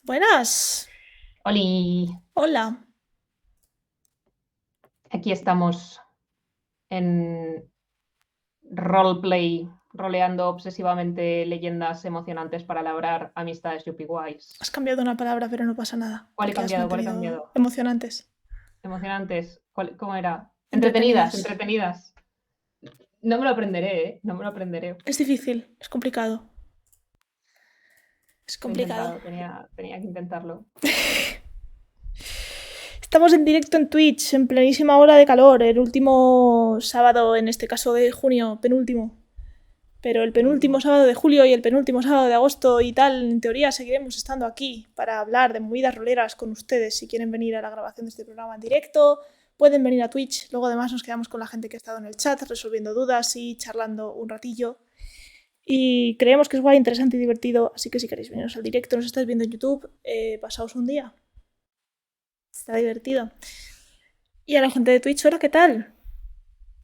Buenas. Oli, Hola. aquí estamos en roleplay, roleando obsesivamente leyendas emocionantes para labrar amistades yuppie guays. Has cambiado una palabra, pero no pasa nada, ¿Cuál he porque has cambiado? ¿Cuál he mantenido cambiado? emocionantes, Emocionantes. ¿Cómo era? Entretenidas, entretenidas. entretenidas. No me lo aprenderé, ¿eh? No me lo aprenderé. Es difícil, es complicado. Es Lo he complicado. intentado, tenía que intentarlo. Estamos en directo en Twitch, en plenísima hora de calor, el último sábado, en este caso de junio, penúltimo. Pero el penúltimo Penúltimo. sábado de julio y el penúltimo sábado de agosto y tal, en teoría seguiremos estando aquí para hablar de movidas roleras con ustedes. Si quieren venir a la grabación de este programa en directo, pueden venir a Twitch. Luego además nos quedamos con la gente que ha estado en el chat resolviendo dudas y charlando un ratillo. Y creemos que es guay, interesante y divertido, así que si queréis veniros al directo, nos estáis viendo en YouTube, pasaos un día. Está divertido. Y a la gente de Twitch, hola, ¿qué tal?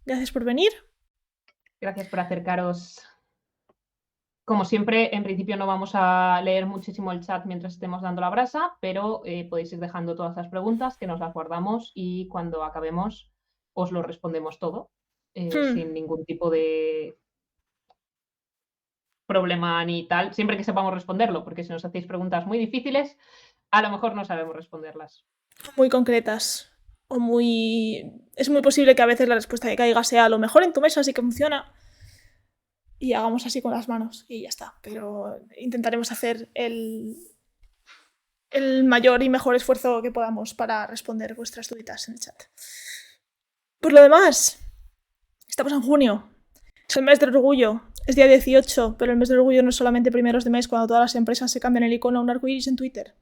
Gracias por venir. Gracias por acercaros. Como siempre, en principio no vamos a leer muchísimo el chat mientras estemos dando la brasa, pero podéis ir dejando todas las preguntas que nos las guardamos y cuando acabemos os lo respondemos todo sin ningún tipo de problema ni tal, siempre que sepamos responderlo, porque si nos hacéis preguntas muy difíciles, a lo mejor no sabemos responderlas. Muy concretas. O muy. Es muy posible que a veces la respuesta que caiga sea a lo mejor en tu mesa sí que funciona. Y hagamos así con las manos y ya está. Pero intentaremos hacer el mayor y mejor esfuerzo que podamos para responder vuestras duditas en el chat. Por lo demás, estamos en junio. Es el mes del orgullo. Es día 18, pero el mes del orgullo no es solamente primeros de mes cuando todas las empresas se cambian el icono a un arcoiris en Twitter.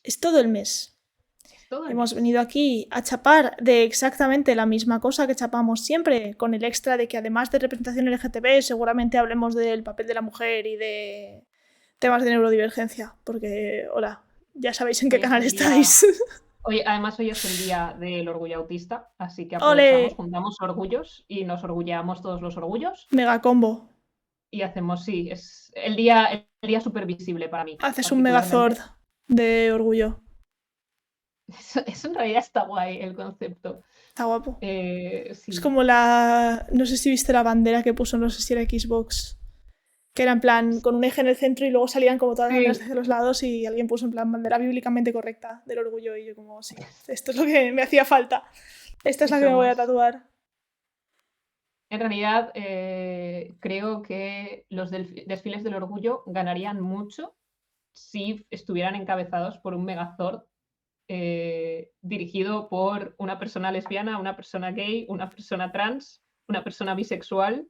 Es todo el mes. Es todo el Hemos mes. venido aquí a chapar de exactamente la misma cosa que chapamos siempre, con el extra de que además de representación LGTB, seguramente hablemos del papel de la mujer y de temas de neurodivergencia, porque, hola, ya sabéis en qué Hoy es canal el día, estáis. además hoy es el día del orgullo autista, así que aprovechamos, ¡Ole! juntamos orgullos y nos orgulleamos todos los orgullos. Mega combo. Y hacemos, sí, es el día súper visible para mí, Haces un megazord particularmente. de orgullo. Eso en realidad está guay el concepto. Está guapo. Es Sí, como la. No sé si viste la bandera que puso, no sé si era Xbox. Que era en plan con un eje en el centro y luego salían como todas las banderas sí. hacia los lados y alguien puso en plan bandera bíblicamente correcta del orgullo y yo como, sí, esto es lo que me hacía falta. Esta es Y la que me voy a somos, tatuar. en realidad, creo que los desfiles del orgullo ganarían mucho si estuvieran encabezados por un Megazord dirigido por una persona lesbiana, una persona gay, una persona trans, una persona bisexual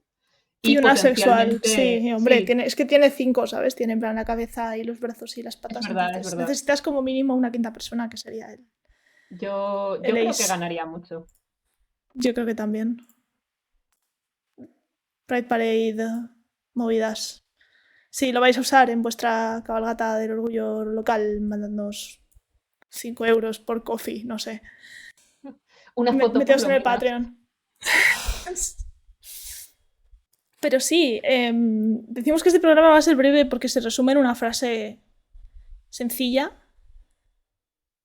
Y y una sexual, potencialmente, sí, hombre, sí, tiene, es que tiene 5, ¿sabes? Tiene en plan la cabeza y los brazos y las es patas, verdad, es entonces verdad. necesitas como mínimo una quinta persona que sería el Yo creo que Ace. ganaría mucho. Yo creo que también. Pride Parade, movidas. Si lo vais a usar en vuestra cabalgata del orgullo local, mandadnos 5 euros por coffee, no sé. Una foto por Meteos lo en el menos. Patreon. Pero sí, decimos que este programa va a ser breve porque se resume en una frase sencilla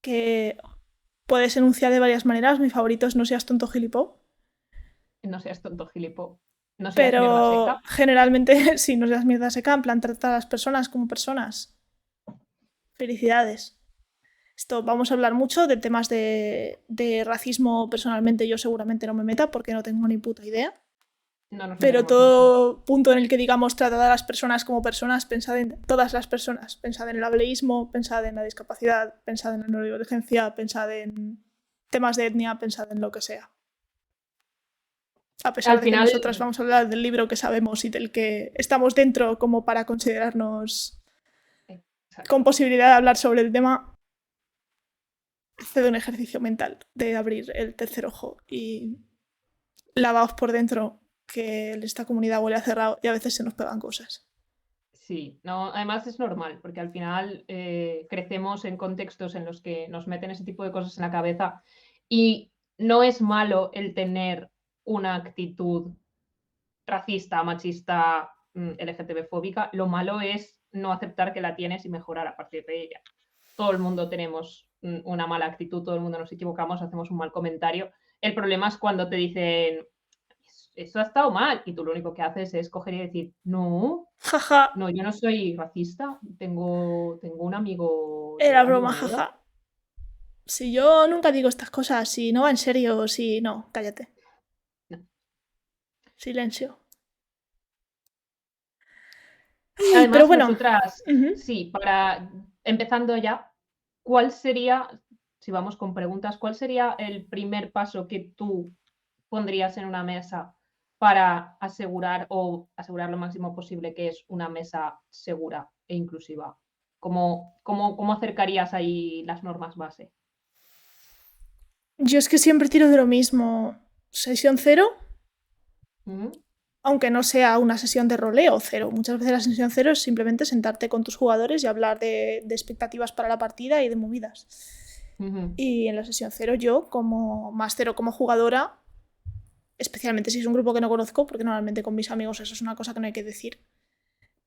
que puedes enunciar de varias maneras. Mi favorito es no seas tonto gilipó. No seas tonto, gilipo. No seas mierda Pero seca. generalmente, si no seas mierda seca, en plan, trata a las personas como personas. Felicidades. Esto vamos a hablar mucho de temas de racismo. Personalmente, yo seguramente no me meta porque no tengo ni puta idea. No nos Pero meteremos mucho. todo punto en el que digamos tratad a las personas como personas, pensad en todas las personas, pensad en el ableísmo, pensad en la discapacidad, pensad en la neurodivergencia, pensad en temas de etnia, pensad en lo que sea. A pesar Al de que final, nosotras vamos a hablar del libro que sabemos y del que estamos dentro como para considerarnos con exacto. posibilidad de hablar sobre el tema, hace un ejercicio mental de abrir el tercer ojo y lavaos por dentro que esta comunidad huele a cerrado y a veces se nos pegan cosas. Sí, no, además es normal, porque al final crecemos en contextos en los que nos meten ese tipo de cosas en la cabeza y no es malo el tener una actitud racista, machista, LGTB-fóbica. Lo malo es no aceptar que la tienes y mejorar a partir de ella. Todo el mundo tenemos una mala actitud, todo el mundo nos equivocamos, hacemos un mal comentario. El problema es cuando te dicen, eso ha estado mal, y tú lo único que haces es coger y decir, no, Jaja, no, yo no soy racista, tengo un amigo era broma, negro. jaja. Si yo nunca digo estas cosas, si no va en serio, si no, cállate. No. Silencio. Además, pero bueno, nosotras, uh-huh. sí, empezando ya, ¿cuál sería, si vamos con preguntas, cuál sería el primer paso que tú pondrías en una mesa para asegurar lo máximo posible que es una mesa segura e inclusiva? ¿Cómo acercarías ahí las normas base? Yo es que siempre tiro de lo mismo. Sesión cero, aunque no sea una sesión de roleo cero. Muchas veces la sesión cero es simplemente sentarte con tus jugadores y hablar de expectativas para la partida y de movidas. Y en la sesión cero yo, como máster o como jugadora, especialmente si es un grupo que no conozco, porque normalmente con mis amigos eso es una cosa que no hay que decir,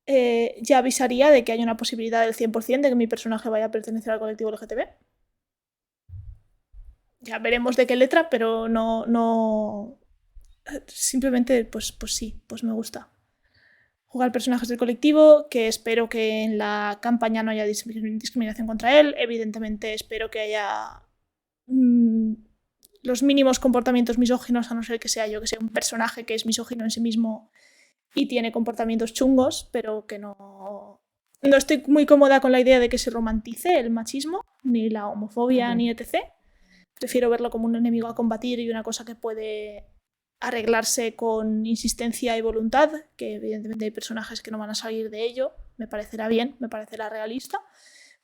ya avisaría de que hay una posibilidad del 100% de que mi personaje vaya a pertenecer al colectivo LGTB. Ya veremos de qué letra, pero no simplemente, pues sí, pues me gusta. Jugar personajes del colectivo, que espero que en la campaña no haya discriminación contra él. Evidentemente espero que haya los mínimos comportamientos misóginos, a no ser que sea yo, que sea un personaje que es misógino en sí mismo y tiene comportamientos chungos, pero que no... No estoy muy cómoda con la idea de que se romantice el machismo, ni la homofobia, ni etc. Prefiero verlo como un enemigo a combatir y una cosa que puede arreglarse con insistencia y voluntad, que evidentemente hay personajes que no van a salir de ello, me parecerá bien, me parecerá realista,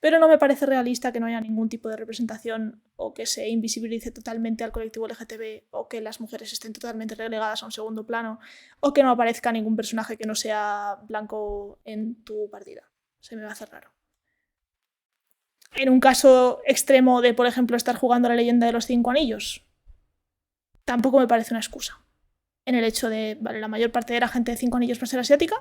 pero no me parece realista que no haya ningún tipo de representación o que se invisibilice totalmente al colectivo LGTB o que las mujeres estén totalmente relegadas a un segundo plano o que no aparezca ningún personaje que no sea blanco en tu partida. Se me va a hacer raro. En un caso extremo de, por ejemplo, estar jugando a la leyenda de los 5 anillos, tampoco me parece una excusa. En el hecho de, vale, la mayor parte de la gente de 5 anillos va a ser asiática,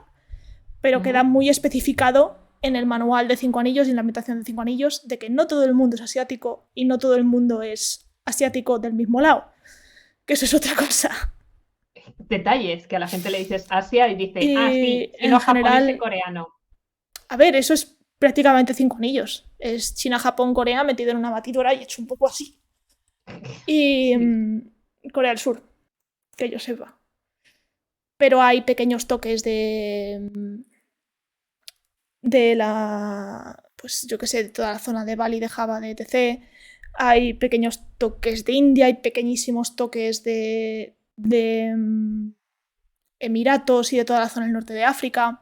pero queda muy especificado en el manual de 5 anillos y en la ambientación de 5 anillos de que no todo el mundo es asiático y no todo el mundo es asiático del mismo lado. Que eso es otra cosa. Detalles, que a la gente le dices Asia y dice, sí, en chino, japonés general, y coreano. A ver, eso es prácticamente 5 anillos. Es China, Japón, Corea metido en una batidora y hecho un poco así. Y Corea del Sur, que yo sepa. Pero hay pequeños toques de la, pues yo que sé, de toda la zona de Bali, de Java, de etc. Hay pequeños toques de India, hay pequeñísimos toques de Emiratos y de toda la zona del norte de África.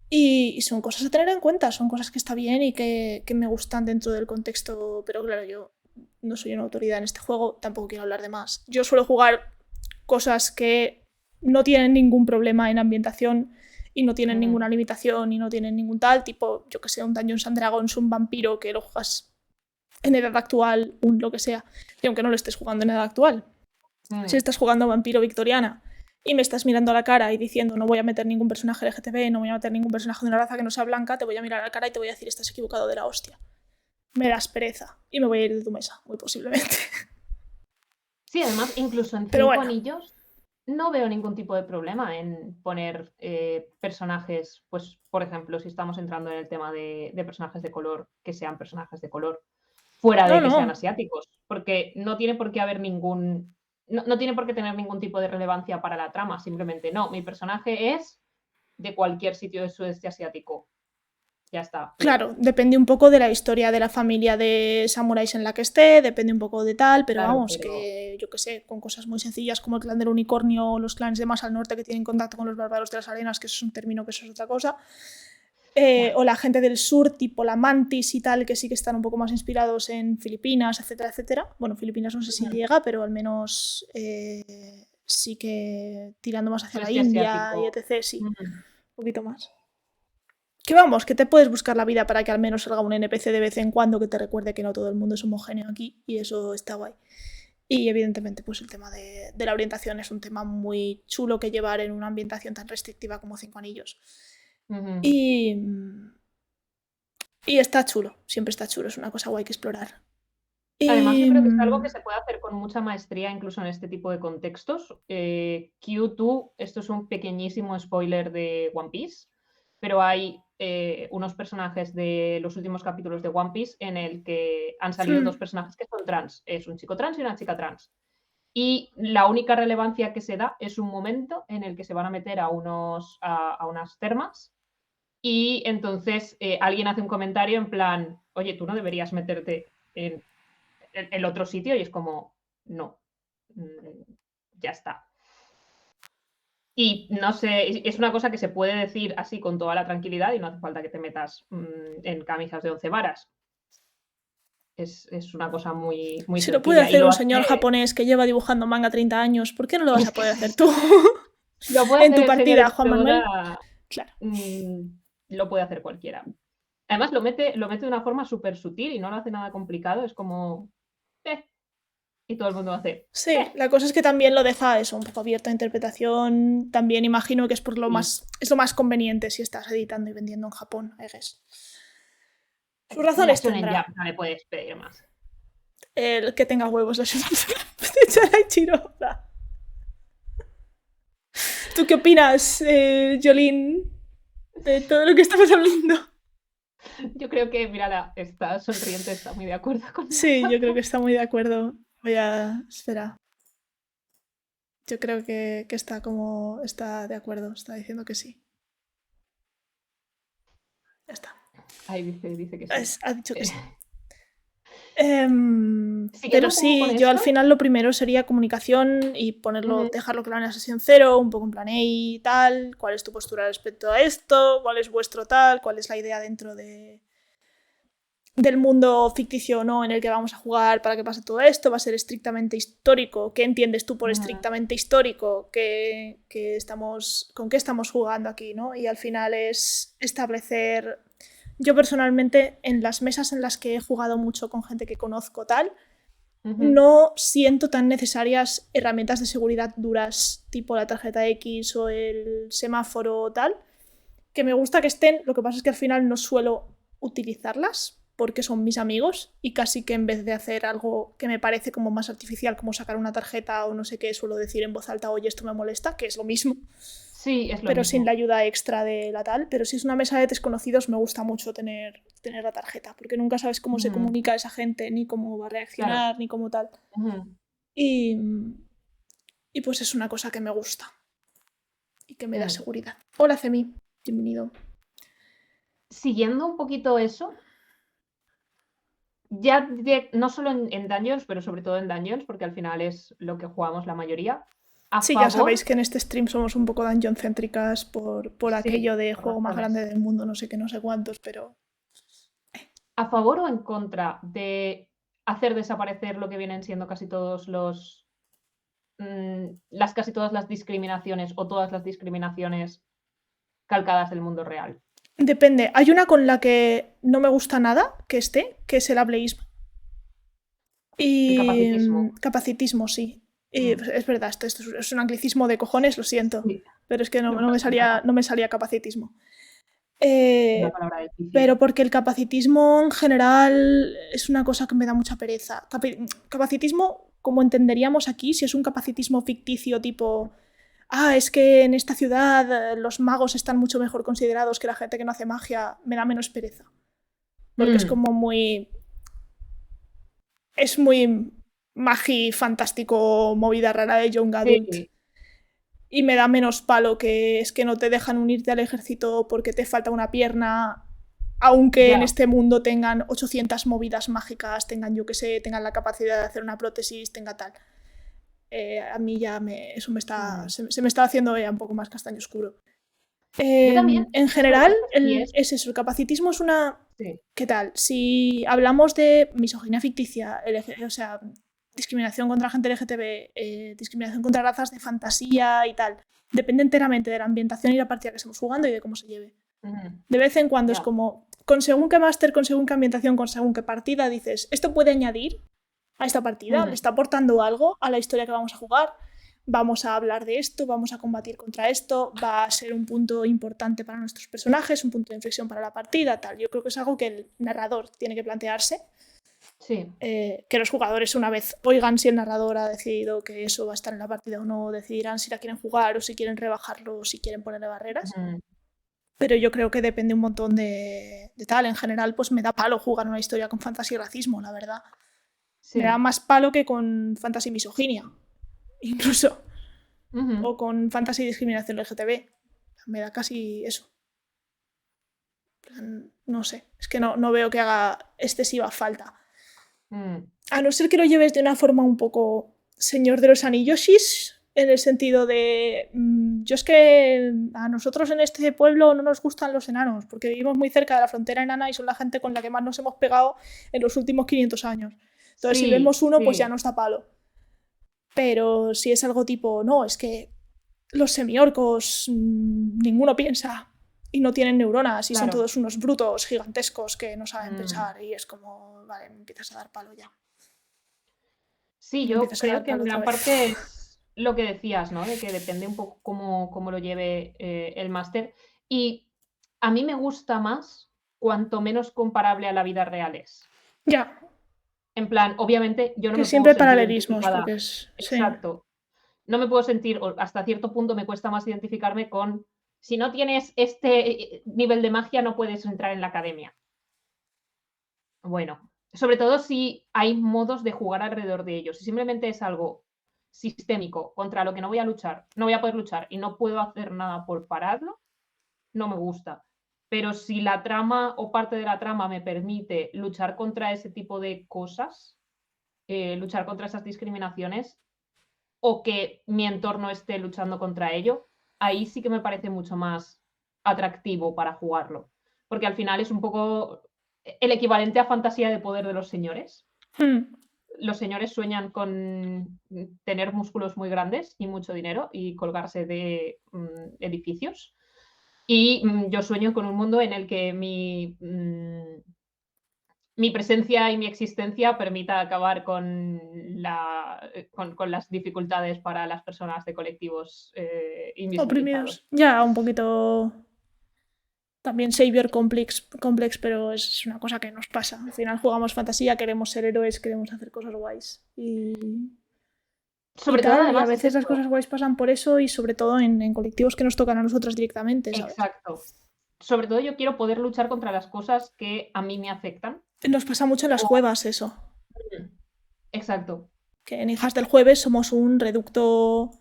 Y son cosas a tener en cuenta, son cosas que está bien y que me gustan dentro del contexto, pero claro, yo no soy una autoridad en este juego, tampoco quiero hablar de más. Yo suelo jugar cosas que no tienen ningún problema en ambientación y no tienen ninguna limitación y no tienen ningún tal, tipo, yo que sé, un Dungeons and Dragons, un vampiro que lo juegas en edad actual, un lo que sea, y aunque no lo estés jugando en edad actual, si estás jugando a vampiro victoriana y me estás mirando a la cara y diciendo no voy a meter ningún personaje LGTB, no voy a meter ningún personaje de una raza que no sea blanca, te voy a mirar a la cara y te voy a decir estás equivocado de la hostia. Me das pereza y me voy a ir de tu mesa, muy posiblemente. Sí, además, incluso en 5 anillos no veo ningún tipo de problema en poner personajes, pues, por ejemplo, si estamos entrando en el tema de personajes de color, que sean personajes de color, fuera de que sean asiáticos, porque no tiene por qué haber ningún... No tiene por qué tener ningún tipo de relevancia para la trama, simplemente no, mi personaje es de cualquier sitio del sudeste asiático. Ya está. Claro, depende un poco de la historia de la familia de samuráis en la que esté, depende un poco de tal, pero claro, vamos, que yo que sé, con cosas muy sencillas como el clan del unicornio o los clanes de más al norte que tienen contacto con los bárbaros de las arenas, que eso es un término que eso es otra cosa. O la gente del sur, tipo la mantis y tal, que sí que están un poco más inspirados en Filipinas, etcétera, etcétera. Bueno, Filipinas no sé si llega, pero al menos sí que tirando más hacia la India y etc. Sí, un poquito más. Que vamos, que te puedes buscar la vida para que al menos salga un NPC de vez en cuando que te recuerde que no todo el mundo es homogéneo aquí y eso está guay. Y evidentemente pues el tema de la orientación es un tema muy chulo que llevar en una ambientación tan restrictiva como 5 anillos. Ujú. Y, y está chulo, siempre está chulo, es una cosa guay que explorar. Además, yo Y creo que es algo que se puede hacer con mucha maestría, incluso en este tipo de contextos. Q2, esto es un pequeñísimo spoiler de One Piece, pero hay unos personajes de los últimos capítulos de One Piece en el que han salido dos personajes que son trans. Es un chico trans y una chica trans. Y la única relevancia que se da es un momento en el que se van a meter a unas termas y entonces alguien hace un comentario en plan, oye, tú no deberías meterte en el otro sitio y es como, no, ya está. Y no sé, es una cosa que se puede decir así con toda la tranquilidad y no hace falta que te metas en camisas de 11 varas. Es una cosa muy, muy si lo puede sencilla y hacer lo un hace, señor japonés que lleva dibujando manga 30 años, ¿por qué no lo vas a poder hacer tú? lo puede En hacer tu el señor partida, Juan Manuel. Escritora, Claro. lo puede hacer cualquiera. Además, lo mete de una forma súper sutil y no lo hace nada complicado. Es como, y todo el mundo hace, Sí, la cosa es que también lo deja eso, un poco abierto a interpretación. También imagino que es por sí. es lo más conveniente si estás editando y vendiendo en Japón, I guess. Sus La razones Shonen tendrá. Jump no le puedes pedir más. El que tenga huevos, la de Charai Chiroza. ¿Tú qué opinas, Jolín, de todo lo que estamos hablando? Yo creo que, mírala, está sonriente, está muy de acuerdo con Sí, yo creo que nosotros. está muy de acuerdo. Voy a... Espera. Yo creo que está como... Está de acuerdo, está diciendo que sí. Ya está. Ahí dice que sí. Ha dicho que sí. Siguiendo Pero un poco con sí, yo al esto, final lo primero sería comunicación y ponerlo, dejarlo claro en la sesión cero, un poco en plan, hey, y tal, cuál es tu postura respecto a esto, cuál es vuestro tal, cuál es la idea dentro del mundo ficticio o no en el que vamos a jugar para que pase todo esto, va a ser estrictamente histórico, ¿qué entiendes tú por estrictamente histórico? ¿Con qué estamos jugando aquí? ¿No? Y al final es establecer... Yo personalmente en las mesas en las que he jugado mucho con gente que conozco tal, no siento tan necesarias herramientas de seguridad duras, tipo la tarjeta X o el semáforo o tal, que me gusta que estén, lo que pasa es que al final no suelo utilizarlas porque son mis amigos y casi que en vez de hacer algo que me parece como más artificial, como sacar una tarjeta o no sé qué, suelo decir en voz alta, oye, esto me molesta, que es lo mismo, sí, es lo pero sin la mismo. ayuda extra de la tal. Pero si es una mesa de desconocidos, me gusta mucho tener la tarjeta, porque nunca sabes cómo se comunica esa gente, ni cómo va a Claro. reaccionar, ni cómo tal. Y, y pues es una cosa que me gusta y que me da seguridad. Hola, Cemi, bienvenido. Siguiendo un poquito eso, ya no solo en Dungeons, pero sobre todo en Dungeons, porque al final es lo que jugamos la mayoría. A Sí, ya sabéis favor, que en este stream somos un poco dungeon-céntricas por sí, aquello de por juego más razones. grande del mundo, no sé qué, no sé cuántos, pero... ¿A favor o en contra de hacer desaparecer lo que vienen siendo casi todos casi todas las discriminaciones o todas las discriminaciones calcadas del mundo real? Depende. Hay una con la que no me gusta nada que esté, que es el ableísmo. El Y capacitismo. capacitismo, sí. Y es verdad, esto es un anglicismo de cojones, lo siento. Sí, Pero es que no pasa nada. no me salía capacitismo. Una Eh, palabra difícil. pero porque el capacitismo en general es una cosa que me da mucha pereza. Capacitismo, como entenderíamos aquí, si es un capacitismo ficticio tipo, es que en esta ciudad los magos están mucho mejor considerados que la gente que no hace magia, me da menos pereza. Porque es como muy... Es muy magi, fantástico, movida rara de Young Adult. Sí, Y me da menos palo que es que no te dejan unirte al ejército porque te falta una pierna, aunque en ya. este mundo tengan 800 movidas mágicas, tengan, yo que sé, tengan la capacidad de hacer una prótesis, tenga tal. A mí ya eso se me está haciendo ya un poco más castaño oscuro. Yo también, En es verdad general, que sí es. es eso, el capacitismo es una... Sí. ¿Qué tal? Si hablamos de misoginia ficticia, o sea, discriminación contra gente LGTB, discriminación contra razas de fantasía y tal, depende enteramente de la ambientación y la partida que estemos jugando y de cómo se lleve. De vez en cuando es Ya. como, con según qué máster, con según qué ambientación, con según qué partida, dices, esto puede añadir a esta partida, le está aportando algo a la historia que vamos a jugar, vamos a hablar de esto, vamos a combatir contra esto, va a ser un punto importante para nuestros personajes, un punto de inflexión para la partida, tal. Yo creo que es algo que el narrador tiene que plantearse. Sí. Que los jugadores, una vez oigan si el narrador ha decidido que eso va a estar en la partida o no, decidirán si la quieren jugar o si quieren rebajarlo o si quieren ponerle barreras. Pero yo creo que depende un montón de tal. En general, pues me da palo jugar una historia con fantasía y racismo, la verdad. Sí. Me da más palo que con fantasía y misoginia, incluso. O con fantasía y discriminación LGTB. Me da casi eso. No sé, es que no veo que haga excesiva falta. A no ser que lo lleves de una forma un poco Señor de los Anillosis, en el sentido de yo es que a nosotros en este pueblo no nos gustan los enanos, porque vivimos muy cerca de la frontera enana y son la gente con la que más nos hemos pegado en los últimos 500 años. Entonces, si vemos uno, pues ya no está palo. Pero si es algo tipo, no, es que los semiorcos ninguno piensa y no tienen neuronas y son todos unos brutos gigantescos que no saben pensar, y es como, vale, me empiezas a dar palo ya. Sí, yo creo que en gran parte es lo que decías, ¿no? De que depende un poco cómo lo lleve el máster. Y a mí me gusta más cuanto menos comparable a la vida real es. Ya. En plan, obviamente yo no que me siempre puedo sentir paralelismos, identificada. porque es... Exacto. Sí. No me puedo sentir, o hasta cierto punto me cuesta más identificarme con, si no tienes este nivel de magia no puedes entrar en la academia. Bueno, sobre todo si hay modos de jugar alrededor de ellos. Si simplemente es algo sistémico contra lo que no voy a luchar, no voy a poder luchar y no puedo hacer nada por pararlo, no me gusta. Pero si la trama o parte de la trama me permite luchar contra ese tipo de cosas, luchar contra esas discriminaciones, o que mi entorno esté luchando contra ello, ahí sí que me parece mucho más atractivo para jugarlo. Porque al final es un poco el equivalente a fantasía de poder de los señores. Los señores sueñan con tener músculos muy grandes y mucho dinero y colgarse de edificios. Y yo sueño con un mundo en el que mi presencia y mi existencia permita acabar con las dificultades para las personas de colectivos invisibilizados. Oprimidos. Ya, un poquito... También Savior complex, pero es una cosa que nos pasa. Al final jugamos fantasía, queremos ser héroes, queremos hacer cosas guays. Sobre todo, además, y a veces las cosas guays pasan por eso, y sobre todo en colectivos que nos tocan a nosotras directamente, ¿sabes? Exacto. Sobre todo yo quiero poder luchar contra las cosas que a mí me afectan. Nos pasa mucho en las cuevas eso. Exacto. Que en Hijas del Jueves somos un reducto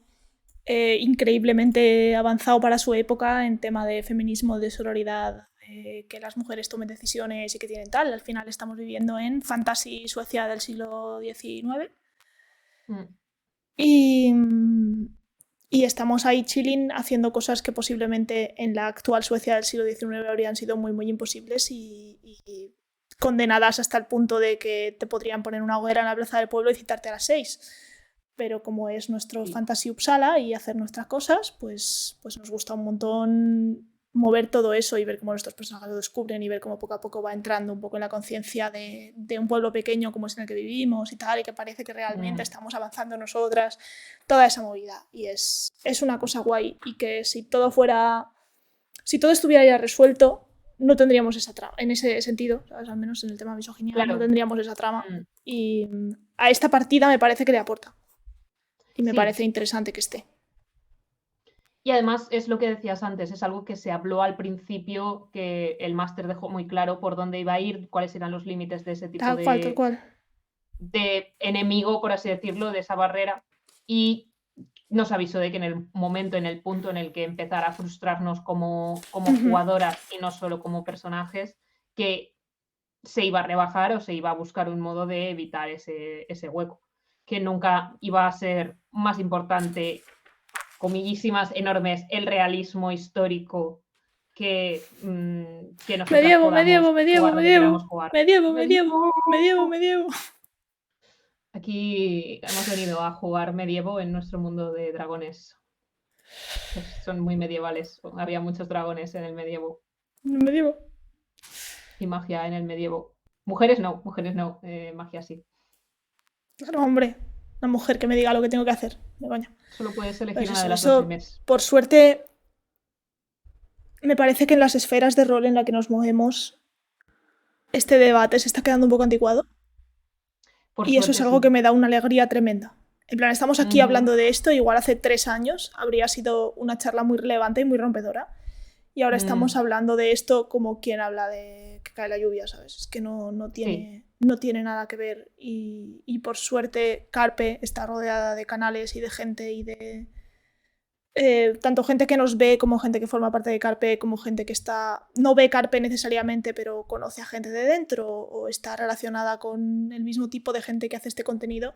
increíblemente avanzado para su época en tema de feminismo, de sororidad, que las mujeres tomen decisiones y que tienen tal. Al final estamos viviendo en fantasy Suecia del siglo XIX. Y estamos ahí chilling haciendo cosas que posiblemente en la actual Suecia del siglo XIX habrían sido muy, muy imposibles y condenadas hasta el punto de que te podrían poner una hoguera en la plaza del pueblo y citarte a las 6. Pero como es nuestro Fantasy Uppsala y hacer nuestras cosas, pues nos gusta un montón mover todo eso y ver cómo nuestros personajes lo descubren y ver cómo poco a poco va entrando un poco en la conciencia de un pueblo pequeño como es en el que vivimos y tal, y que parece que realmente estamos avanzando nosotras, toda esa movida. Y es una cosa guay, y que si todo estuviera ya resuelto, no tendríamos esa trama, en ese sentido, ¿sabes? Al menos en el tema de misoginia, claro. No tendríamos esa trama. Y a esta partida me parece que le aporta. Y me parece interesante que esté. Y además es lo que decías antes, es algo que se habló al principio, que el máster dejó muy claro por dónde iba a ir, cuáles eran los límites de ese tipo tal cual. De enemigo, por así decirlo, de esa barrera. Y nos avisó de que en el momento, en el punto en el que empezara a frustrarnos como jugadoras y no solo como personajes, que se iba a rebajar o se iba a buscar un modo de evitar ese hueco, que nunca iba a ser más importante, comillísimas enormes, el realismo histórico que nosotros medievo. Aquí hemos venido a jugar medievo en nuestro mundo de dragones. Son muy medievales. Había muchos dragones en el medievo. Y magia en el medievo. Mujeres no, magia sí. Claro, hombre. una mujer que me diga lo que tengo que hacer. De coña. Solo puedes elegir Pues una eso, de las eso, dos primeras. por suerte, me parece que en las esferas de rol en las que nos movemos, este debate se está quedando un poco anticuado. Por Y eso es suerte, algo sí. que me da una alegría tremenda. En plan, estamos aquí Ujú. hablando de esto, igual hace 3 años habría sido una charla muy relevante y muy rompedora. Y ahora estamos Mm, hablando de esto como quien habla de que cae la lluvia, ¿sabes? Es que no sí. tiene nada que ver. Y por suerte, Carpe está rodeada de canales y de gente y de. Tanto gente que nos ve como gente que forma parte de Carpe, como gente que no ve Carpe necesariamente, pero conoce a gente de dentro o está relacionada con el mismo tipo de gente que hace este contenido,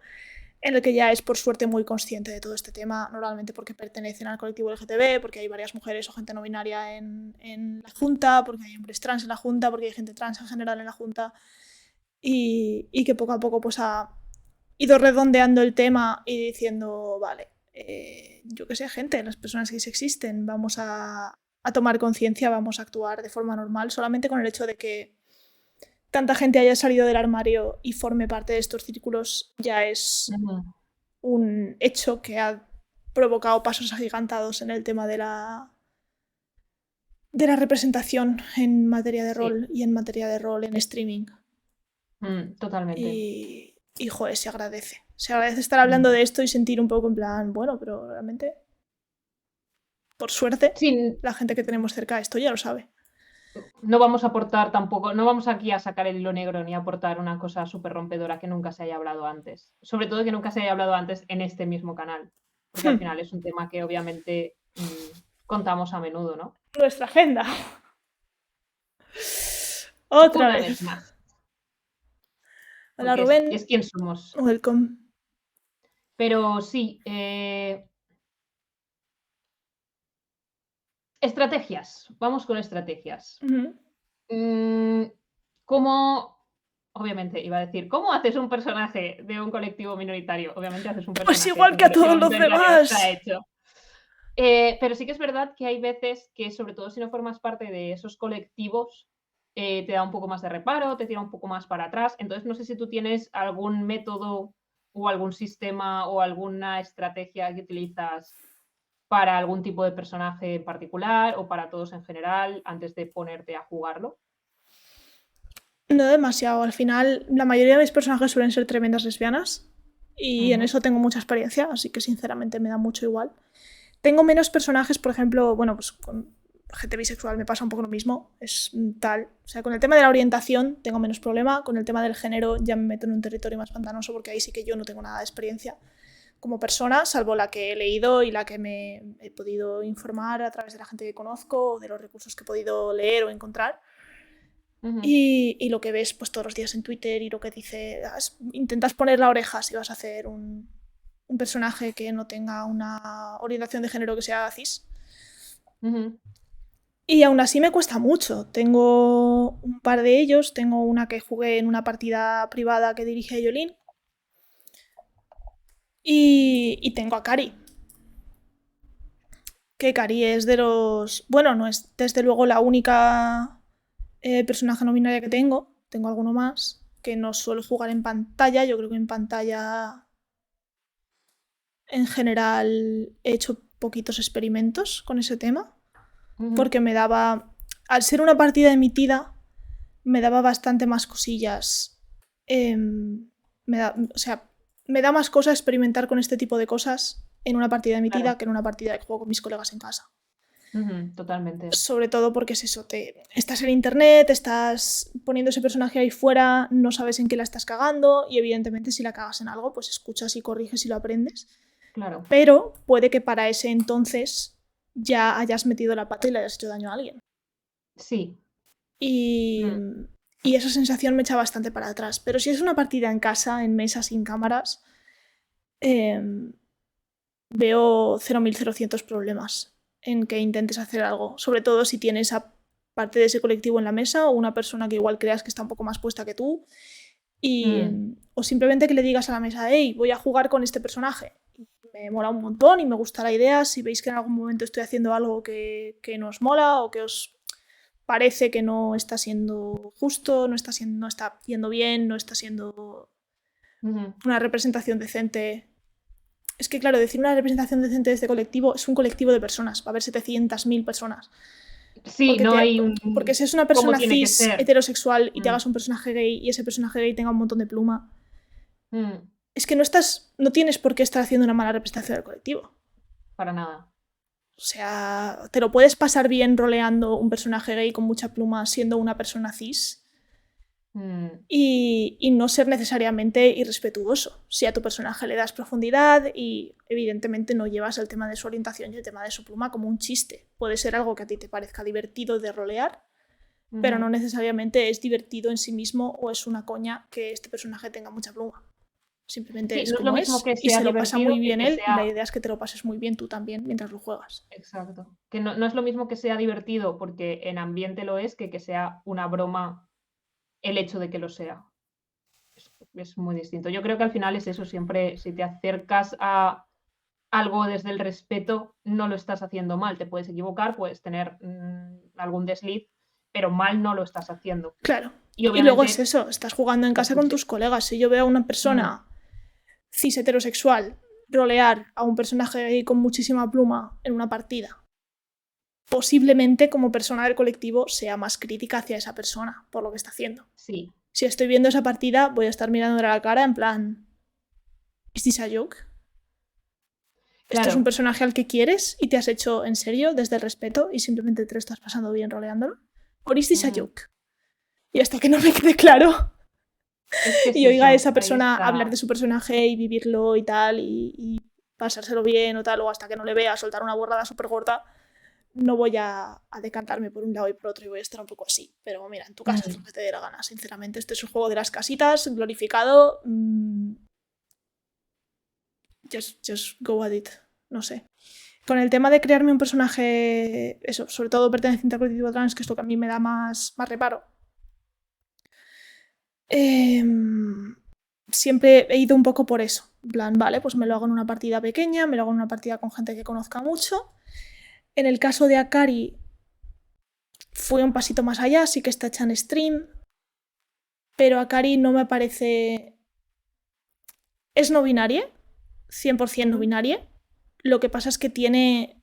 en el que ya es por suerte muy consciente de todo este tema, normalmente porque pertenecen al colectivo LGTB, porque hay varias mujeres o gente no binaria en la Junta, porque hay hombres trans en la Junta, porque hay gente trans en general en la Junta, y que poco a poco pues ha ido redondeando el tema y diciendo, vale, yo que sé, gente, las personas gays existen, vamos a tomar conciencia, vamos a actuar de forma normal, solamente con el hecho de que tanta gente haya salido del armario y forme parte de estos círculos ya es Ujú. un hecho que ha provocado pasos agigantados en el tema de la representación en materia de Sí. rol y en materia de rol en streaming. Totalmente. Y joder, se agradece. Se agradece estar Mm. hablando de esto y sentir un poco en plan, bueno, pero realmente, por suerte, Sí, la gente que tenemos cerca esto ya lo sabe. no vamos a aportar tampoco, no vamos aquí a sacar el hilo negro ni a aportar una cosa súper rompedora que nunca se haya hablado antes. Sobre todo que nunca se haya hablado antes en este mismo canal, porque al final es un tema que obviamente contamos a menudo, ¿no? Nuestra agenda. Otra Una vez vez. más, Hola porque Rubén, es quien somos. welcome. Pero sí, estrategias, vamos con estrategias. Ujú. Mm, ¿Cómo, obviamente, iba a decir, ¿cómo haces un personaje de un colectivo minoritario? Obviamente haces un Pues personaje igual de un que a colectivo todos los minoritario, está demás. hecho. Pero sí que es verdad que hay veces que, sobre todo si no formas parte de esos colectivos, te da un poco más de reparo, te tira un poco más para atrás. Entonces, no sé si tú tienes algún método o algún sistema o alguna estrategia que utilizas para algún tipo de personaje en particular o para todos en general antes de ponerte a jugarlo. No demasiado. Al final, la mayoría de mis personajes suelen ser tremendas lesbianas. Y en Ujú, eso tengo mucha experiencia, así que sinceramente me da mucho igual. Tengo menos personajes, por ejemplo, bueno, pues con gente bisexual me pasa un poco lo mismo. Es tal. O sea, con el tema de la orientación tengo menos problema. Con el tema del género ya me meto en un territorio más pantanoso porque ahí sí que yo no tengo nada de experiencia como persona, salvo la que he leído y la que me he podido informar a través de la gente que conozco o de los recursos que he podido leer o encontrar. ujú. Y lo que ves pues todos los días en Twitter y lo que dice, intentas poner la oreja si vas a hacer un personaje que no tenga una orientación de género que sea cis. Ujú. Y aún así me cuesta mucho. Tengo un par de ellos. Tengo una que jugué en una partida privada que dirige Yolín. Y tengo a Cari. Que Cari es de los. Bueno, no es desde luego la única personaje no binaria que tengo. Tengo alguno más. Que no suelo jugar en pantalla. Yo creo que en pantalla. En general he hecho poquitos experimentos con ese tema. Ujú. Porque me daba. Al ser una partida emitida, me daba bastante más cosillas. O sea, me da más cosa experimentar con este tipo de cosas en una partida Claro. emitida que en una partida que juego con mis colegas en casa. Ujú, totalmente. Sobre todo porque es eso, estás en internet, estás poniendo ese personaje ahí fuera, no sabes en qué la estás cagando y evidentemente si la cagas en algo, pues escuchas y corriges y lo aprendes. Claro. Pero puede que para ese entonces ya hayas metido la pata y le hayas hecho daño a alguien. Sí. Y, Mm, y esa sensación me echa bastante para atrás. Pero si es una partida en casa, en mesa, sin cámaras, eh, veo 0.000 problemas en que intentes hacer algo. Sobre todo si tienes a parte de ese colectivo en la mesa o una persona que igual creas que está un poco más puesta que tú. mm, O simplemente que le digas a la mesa, hey, voy a jugar con este personaje. Me mola un montón y me gusta la idea. Si veis que en algún momento estoy haciendo algo que no os mola o que os parece que no está siendo justo, no está yendo bien, no está siendo ujú. una representación decente, Es que, claro, decir una representación decente de este colectivo es un colectivo de personas. Va a haber 700.000 personas. Sí, no hay un... Porque si es una cómo persona tiene que cis, ser. heterosexual, y te hagas un personaje gay y ese personaje gay tenga un montón de pluma, es que no tienes por qué estar haciendo una mala representación del colectivo. Para nada. O sea, te lo puedes pasar bien roleando un personaje gay con mucha pluma siendo una persona cis y no ser necesariamente irrespetuoso. Si a tu personaje le das profundidad y evidentemente no llevas el tema de su orientación y el tema de su pluma como un chiste. Puede ser algo que a ti te parezca divertido de rolear, pero no necesariamente es divertido en sí mismo o es una coña que este personaje tenga mucha pluma. Simplemente Sí, es no es lo como mismo es que y sea se lo pasa divertido muy bien que él sea... y la idea es que te lo pases muy bien tú también mientras lo juegas. Exacto. Que no es lo mismo que sea divertido porque en ambiente lo es que sea una broma el hecho de que lo sea. Es muy distinto. Yo creo que al final es eso, siempre si te acercas a algo desde el respeto, no lo estás haciendo mal. Te puedes equivocar, puedes tener algún desliz, pero mal no lo estás haciendo. Claro. Y Y luego es obviamente... eso, estás jugando en casa con tus colegas. Si yo veo a una persona cis heterosexual rolear a un personaje gay con muchísima pluma en una partida, posiblemente como persona del colectivo sea más crítica hacia esa persona por lo que está haciendo. Sí. Si estoy viendo esa partida, voy a estar mirándole a la cara en plan, ¿is this a joke? Claro. ¿Esto es un personaje al que quieres y te has hecho en serio desde el respeto y simplemente te lo estás pasando bien roleándolo? ¿O is this a joke? Y hasta que no me quede claro y oiga a esa persona hablar de su personaje y vivirlo y tal y pasárselo bien o tal, o hasta que no le vea soltar una borrada súper gorda, no voy a decantarme por un lado y por otro y voy a estar un poco así. Pero mira, en tu casa es lo que te dé la gana, sinceramente. Este es un juego de las casitas, glorificado. Just go at it. No sé. Con el tema de crearme un personaje, eso, sobre todo perteneciente al colectivo trans, que es lo que a mí me da más reparo. Siempre he ido un poco por eso. En plan, vale, pues me lo hago en una partida pequeña, me lo hago en una partida con gente que conozca mucho. En el caso de Akari, fue un pasito más allá, sí que está hecha en stream, pero Akari no me parece... Es no binaria, 100% no binaria. Lo que pasa es que tiene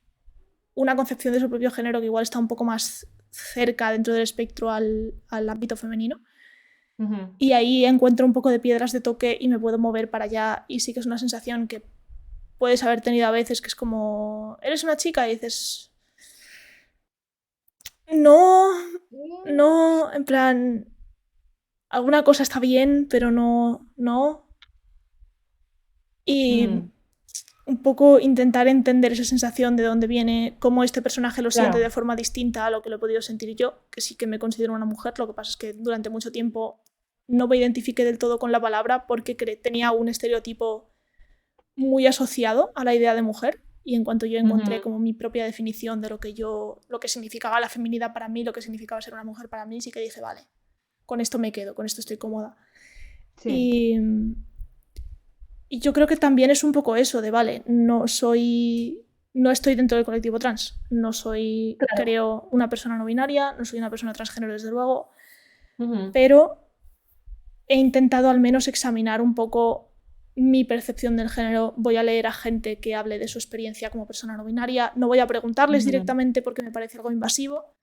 una concepción de su propio género que igual está un poco más cerca dentro del espectro al ámbito femenino. Y ahí encuentro un poco de piedras de toque y me puedo mover para allá y sí que es una sensación que puedes haber tenido a veces, que es como, eres una chica y dices, no, en plan, alguna cosa está bien, pero no. Y un poco intentar entender esa sensación de dónde viene, cómo este personaje lo siente de forma distinta a lo que lo he podido sentir yo, que sí que me considero una mujer, lo que pasa es que durante mucho tiempo no me identifiqué del todo con la palabra porque tenía un estereotipo muy asociado a la idea de mujer y en cuanto yo encontré como mi propia definición de lo que significaba la feminidad para mí, lo que significaba ser una mujer para mí, sí que dije, vale, con esto me quedo, con esto estoy cómoda. Sí. Y yo creo que también es un poco eso de, vale, no estoy dentro del colectivo trans, no soy, creo, una persona no binaria, no soy una persona transgénero desde luego, pero he intentado al menos examinar un poco mi percepción del género. Voy a leer a gente que hable de su experiencia como persona no binaria, no voy a preguntarles directamente porque me parece algo invasivo,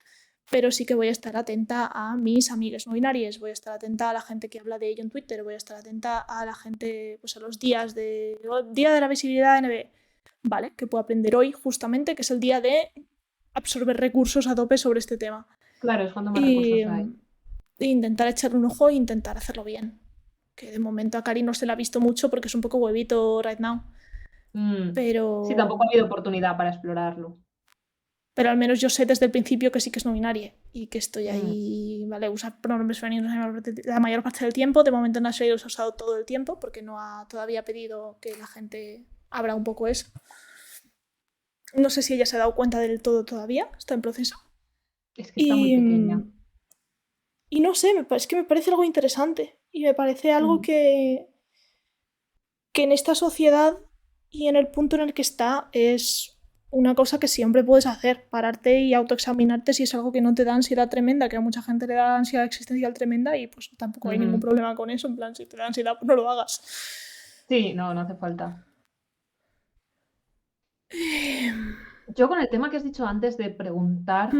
pero sí que voy a estar atenta a mis amigas no binarias, voy a estar atenta a la gente que habla de ello en Twitter, voy a estar atenta a la gente, pues a los días de Día de la Visibilidad NB, ¿vale? Que puedo aprender hoy justamente, que es el día de absorber recursos a tope sobre este tema. Claro, es cuando más recursos hay. E intentar echarle un ojo e intentar hacerlo bien. Que de momento a Cari no se la ha visto mucho porque es un poco huevito right now. Pero... Sí, tampoco ha habido oportunidad para explorarlo. Pero al menos yo sé desde el principio que sí que es no binaria y que estoy ahí, ¿vale? Usar pronombres femeninos la mayor parte del tiempo. De momento no se los ha usado todo el tiempo porque no ha todavía pedido que la gente abra un poco eso. No sé si ella se ha dado cuenta del todo todavía, está en proceso. Es que está muy pequeña. Y no sé, es que me parece algo interesante y me parece algo que en esta sociedad y en el punto en el que está es una cosa que siempre puedes hacer, pararte y autoexaminarte si es algo que no te da ansiedad tremenda, que a mucha gente le da ansiedad existencial tremenda y pues tampoco hay ningún problema con eso, en plan, si te da ansiedad, pues no lo hagas. Sí, no hace falta. Yo con el tema que has dicho antes de preguntar,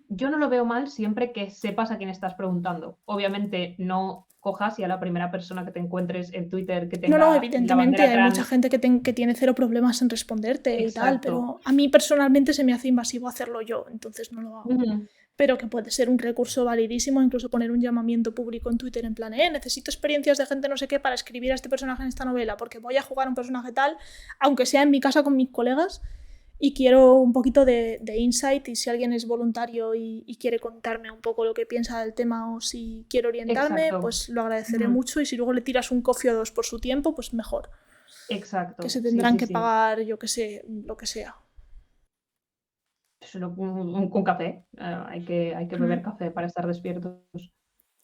yo no lo veo mal siempre que sepas a quién estás preguntando. Obviamente no cojas y a la primera persona que te encuentres en Twitter que No, tenga la evidentemente bandera hay mucha trans. gente que tiene cero problemas en responderte y tal, Exacto. pero a mí personalmente se me hace invasivo hacerlo yo, entonces no lo hago. Ujú. Pero que puede ser un recurso validísimo, incluso poner un llamamiento público en Twitter en plan, necesito experiencias de gente no sé qué para escribir a este personaje en esta novela, porque voy a jugar un personaje tal, aunque sea en mi casa con mis colegas, y quiero un poquito de insight, y si alguien es voluntario y quiere contarme un poco lo que piensa del tema o si quiere orientarme, Exacto. pues lo agradeceré Ujú. mucho, y si luego le tiras un coffee o dos por su tiempo, pues mejor, que Exacto. se Sí, tendrán sí, que sí. pagar, yo que sé, lo que sea. Solo un café. Hay que beber café para estar despiertos. En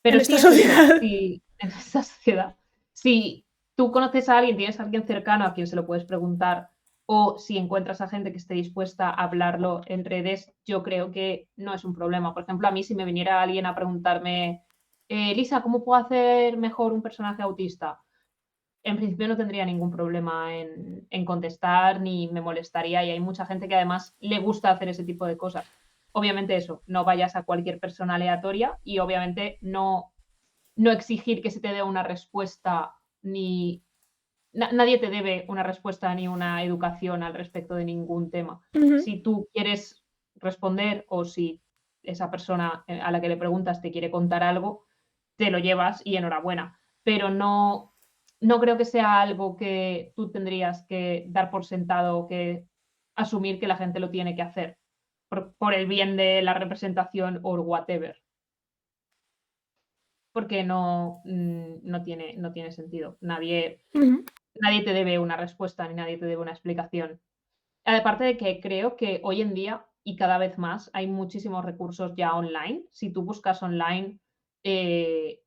Pero esta sí es eso, sociedad. si en esta sociedad, si tú conoces a alguien, tienes a alguien cercano a quien se lo puedes preguntar, o si encuentras a gente que esté dispuesta a hablarlo en redes, yo creo que no es un problema. Por ejemplo, a mí si me viniera alguien a preguntarme, Lisa, ¿cómo puedo hacer mejor un personaje autista? En principio no tendría ningún problema en contestar, ni me molestaría, y hay mucha gente que además le gusta hacer ese tipo de cosas. Obviamente eso, no vayas a cualquier persona aleatoria y obviamente no exigir que se te dé una respuesta, ni nadie te debe una respuesta ni una educación al respecto de ningún tema. Ujú. Si tú quieres responder o si esa persona a la que le preguntas te quiere contar algo, te lo llevas y enhorabuena. Pero no creo que sea algo que tú tendrías que dar por sentado o que asumir que la gente lo tiene que hacer por el bien de la representación o whatever. Porque no tiene sentido. Ujú. Nadie te debe una respuesta ni nadie te debe una explicación. Aparte de que creo que hoy en día, y cada vez más, hay muchísimos recursos ya online. Si tú buscas online, eh,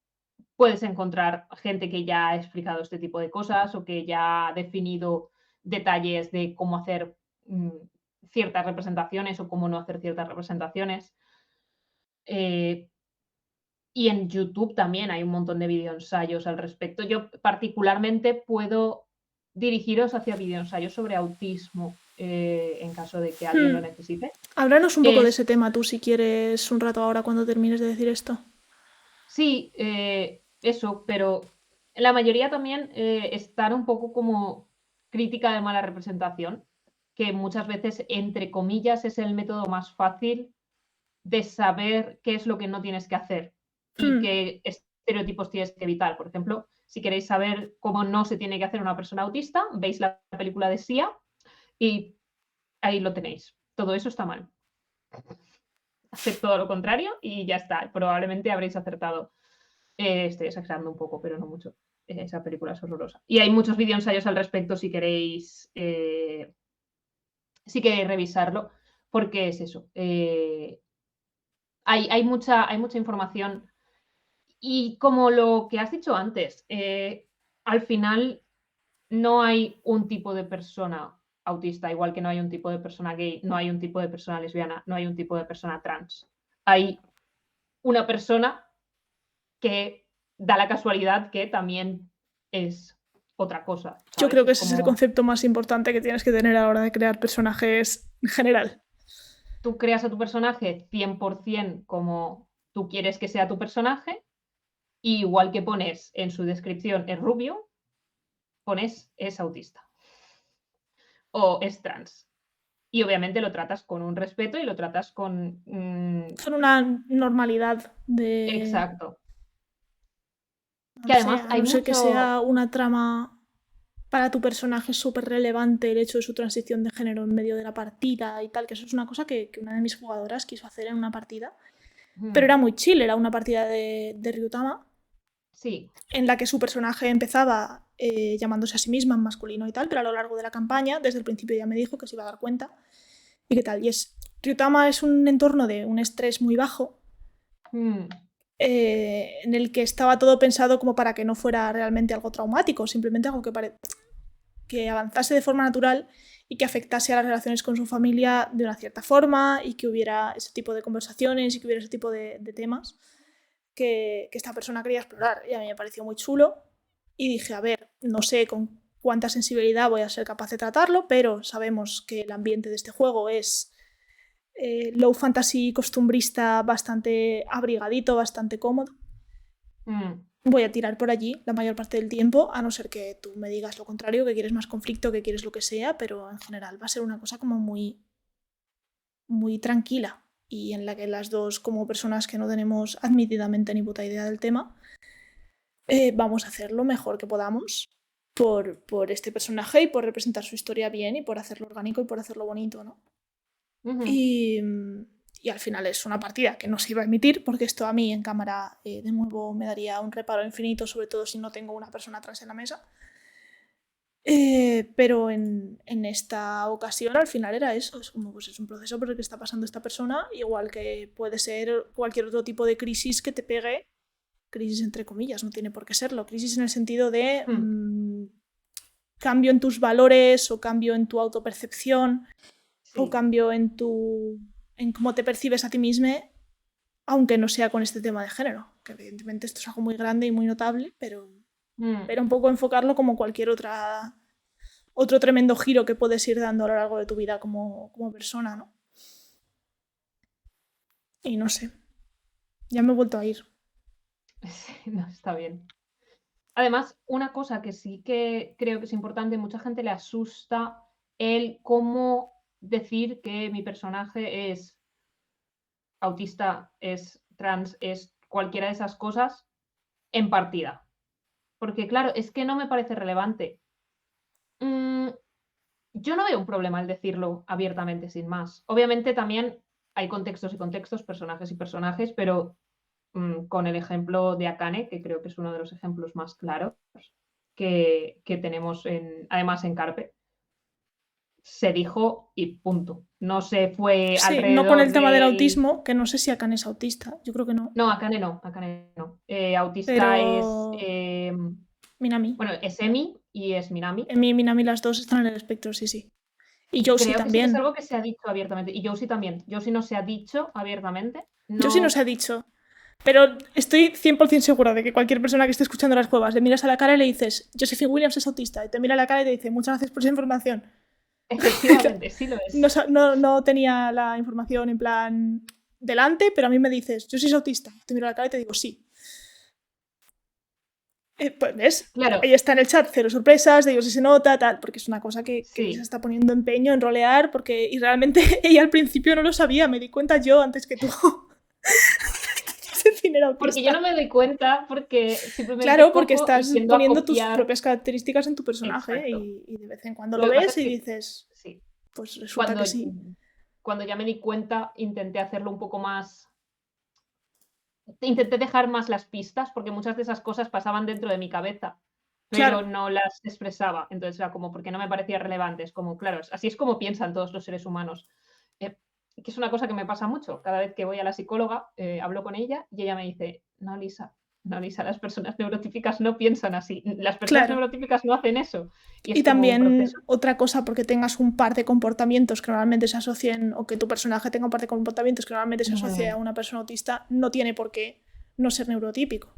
puedes encontrar gente que ya ha explicado este tipo de cosas o que ya ha definido detalles de cómo hacer ciertas representaciones o cómo no hacer ciertas representaciones. Eh, Y en YouTube también hay un montón de videoensayos al respecto. Yo particularmente puedo dirigiros hacia videoensayos sobre autismo, en caso de que alguien lo Hmm. necesite. Háblanos un poco de Es ese tema tú, si quieres, un rato ahora cuando termines de decir esto. sí, eso, pero la mayoría también están un poco como crítica de mala representación, que muchas veces, entre comillas, es el método más fácil de saber qué es lo que no tienes que hacer y Hmm. qué estereotipos tienes que evitar. Por ejemplo, si queréis saber cómo no se tiene que hacer una persona autista, veis la película de Sia y ahí lo tenéis. Todo eso está mal. Haced todo lo contrario y ya está. Probablemente habréis acertado. Estoy exagerando un poco, pero no mucho. Esa película es horrorosa. Y hay muchos videoensayos al respecto si queréis revisarlo, porque es eso. Hay mucha información. Y como lo que has dicho antes, al final no hay un tipo de persona autista, igual que no hay un tipo de persona gay, no hay un tipo de persona lesbiana, no hay un tipo de persona trans. Hay una persona que da la casualidad que también es otra cosa, Yo ¿sabes? creo que Es ese es el como concepto más importante que tienes que tener a la hora de crear personajes en general. tú creas a tu personaje 100% como tú quieres que sea tu personaje, y igual que pones en su descripción es rubio, pones es autista o es trans. Y obviamente lo tratas con un respeto y lo tratas con... Son una normalidad de... exacto. Que No sé, además a hay no ser que mucho... sea una trama para tu personaje súper relevante el hecho de su transición de género en medio de la partida y tal, que eso es una cosa que una de mis jugadoras quiso hacer en una partida. Pero era muy chill, era una partida de Ryutama Sí. en la que su personaje empezaba llamándose a sí misma en masculino y tal, pero a lo largo de la campaña, desde el principio ya me dijo que se iba a dar cuenta y qué tal. Ryutama es un entorno de un estrés muy bajo, Mm, en el que estaba todo pensado como para que no fuera realmente algo traumático, simplemente algo que avanzase de forma natural y que afectase a las relaciones con su familia de una cierta forma, y que hubiera ese tipo de conversaciones y que hubiera ese tipo de temas que esta persona quería explorar. Y a mí me pareció muy chulo y dije, a ver, no sé con cuánta sensibilidad voy a ser capaz de tratarlo, pero sabemos que el ambiente de este juego es low fantasy costumbrista, bastante abrigadito, bastante cómodo. Voy a tirar por allí la mayor parte del tiempo, a no ser que tú me digas lo contrario, que quieres más conflicto, que quieres lo que sea, pero en general va a ser una cosa como muy, muy tranquila y en la que las dos, como personas que no tenemos admitidamente ni puta idea del tema, vamos a hacer lo mejor que podamos por este personaje y por representar su historia bien y por hacerlo orgánico y por hacerlo bonito, ¿no? Y al final es una partida que no se iba a emitir, porque esto a mí en cámara de nuevo me daría un reparo infinito, sobre todo si no tengo una persona atrás en la mesa. Pero en esta ocasión al final era eso, es como pues es un proceso por el que está pasando esta persona, igual que puede ser cualquier otro tipo de crisis que te pegue, crisis entre comillas, no tiene por qué serlo, crisis en el sentido de cambio en tus valores o cambio en tu autopercepción o cambio en cómo te percibes a ti misma, aunque no sea con este tema de género, que evidentemente esto es algo muy grande y muy notable, pero un poco enfocarlo como cualquier otro tremendo giro que puedes ir dando a lo largo de tu vida como persona, ¿no? Y no sé, ya me he vuelto a ir. Sí, no, está bien. Además, una cosa que sí que creo que es importante, mucha gente le asusta el cómo decir que mi personaje es autista, es trans, es cualquiera de esas cosas en partida. Porque claro, es que no me parece relevante. Yo no veo un problema al decirlo abiertamente, sin más. Obviamente también hay contextos y contextos, personajes y personajes, pero con el ejemplo de Akane, que creo que es uno de los ejemplos más claros que tenemos además en Carpe, se dijo y punto. No se fue Sí, no con alrededor el tema del del... autismo, que no sé si Akane es autista, yo creo que no. No, Akane no, Akane no. Autista es... Pero Minami. bueno, es Emi y es Minami. Emi y Minami las dos están en el espectro, sí, sí. Y Josie Creo que sí que es también. algo que se ha dicho abiertamente. Y Josie también. Josie no se ha dicho abiertamente. No... Josie no se ha dicho. Pero estoy 100% segura de que cualquier persona que esté escuchando las cuevas le miras a la cara y le dices, Josephine Williams es autista, y te mira a la cara y te dice, muchas gracias por esa información. Efectivamente, sí lo es. No tenía la información en plan delante, pero a mí me dices, yo soy autista. Te miro a la cara y te digo, sí. Pues ves, claro. Ahí está en el chat, cero sorpresas, digo si se nota, tal, porque es una cosa que Sí. se está poniendo empeño en rolear, y realmente ella al principio no lo sabía, me di cuenta yo antes que tú. Porque yo no me doy cuenta, porque simplemente claro, porque estás poniendo tus copiar... propias características en tu personaje y de vez en cuando lo ves y dices, sí. pues resulta que sí. Cuando ya me di cuenta, intenté hacerlo un poco más... Intenté dejar más las pistas, porque muchas de esas cosas pasaban dentro de mi cabeza, pero no las expresaba. Entonces era como, porque no me parecía relevante. Es como, claro, así es como piensan todos los seres humanos. Que es una cosa que me pasa mucho. Cada vez que voy a la psicóloga, hablo con ella y ella me dice, no, Lisa, las personas neurotípicas no piensan así. Las personas neurotípicas no hacen eso. Y también otra cosa, porque tengas un par de comportamientos que normalmente se asocien, o que tu personaje tenga un par de comportamientos que normalmente se asocie a una persona autista, no tiene por qué no ser neurotípico.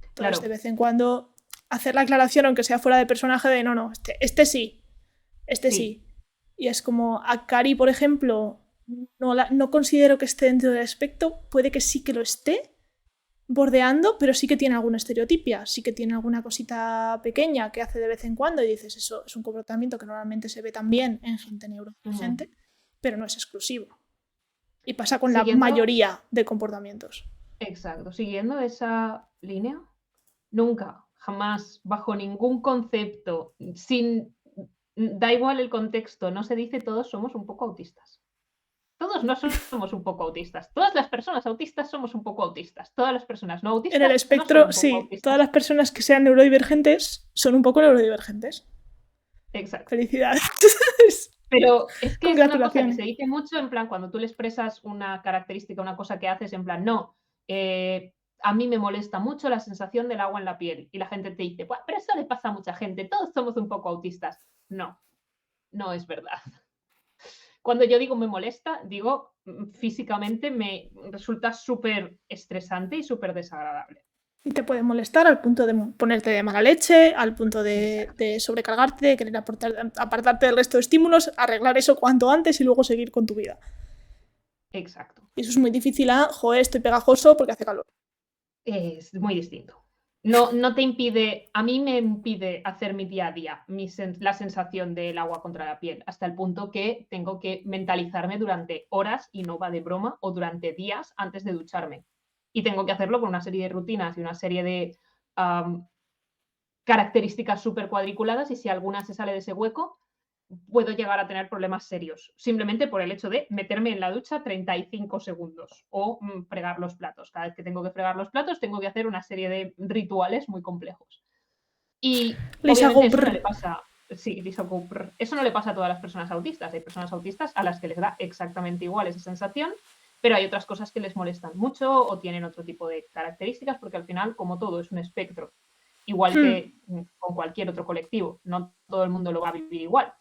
Entonces, de vez en cuando, hacer la aclaración, aunque sea fuera de personaje, de no, este sí. Y es como, a Kari, por ejemplo, no considero que esté dentro del aspecto, puede que sí que lo esté bordeando, pero sí que tiene alguna estereotipia, sí que tiene alguna cosita pequeña que hace de vez en cuando y dices, eso es un comportamiento que normalmente se ve también en gente neurodivergente, pero no es exclusivo. Y pasa con la mayoría de comportamientos. Exacto. Siguiendo esa línea, nunca, jamás, bajo ningún concepto, da igual el contexto, no se dice todos somos un poco autistas. Todos no somos un poco autistas. Todas las personas autistas somos un poco autistas. Todas las personas no autistas. En el espectro, no sí. Autistas. Todas las personas que sean neurodivergentes son un poco neurodivergentes. Exacto. Felicidades. Pero es que es una cosa que se dice mucho, en plan, cuando tú le expresas una característica, una cosa que haces, en plan, no, a mí me molesta mucho la sensación del agua en la piel. Y la gente te dice, pero eso le pasa a mucha gente, todos somos un poco autistas. No, no es verdad. Cuando yo digo me molesta, digo físicamente me resulta súper estresante y súper desagradable. Y te puede molestar al punto de ponerte de mala leche, al punto de sobrecargarte, de querer apartarte del resto de estímulos, arreglar eso cuanto antes y luego seguir con tu vida. Exacto. Y eso es muy difícil joder, estoy pegajoso porque hace calor. Es muy distinto. No te impide, a mí me impide hacer mi día a día, la sensación del agua contra la piel, hasta el punto que tengo que mentalizarme durante horas, y no va de broma, o durante días antes de ducharme. Y tengo que hacerlo con una serie de rutinas y una serie de características súper cuadriculadas, y si alguna se sale de ese hueco, puedo llegar a tener problemas serios, simplemente por el hecho de meterme en la ducha 35 segundos o fregar los platos. Cada vez que tengo que fregar los platos, tengo que hacer una serie de rituales muy complejos. Y Lisa obviamente eso no Gopr. le pasa, sí, Lisa Gopr, eso no le pasa a todas las personas autistas. Hay personas autistas a las que les da exactamente igual esa sensación, pero hay otras cosas que les molestan mucho o tienen otro tipo de características, porque al final, como todo, es un espectro, igual que con cualquier otro colectivo. No todo el mundo lo va a vivir igual.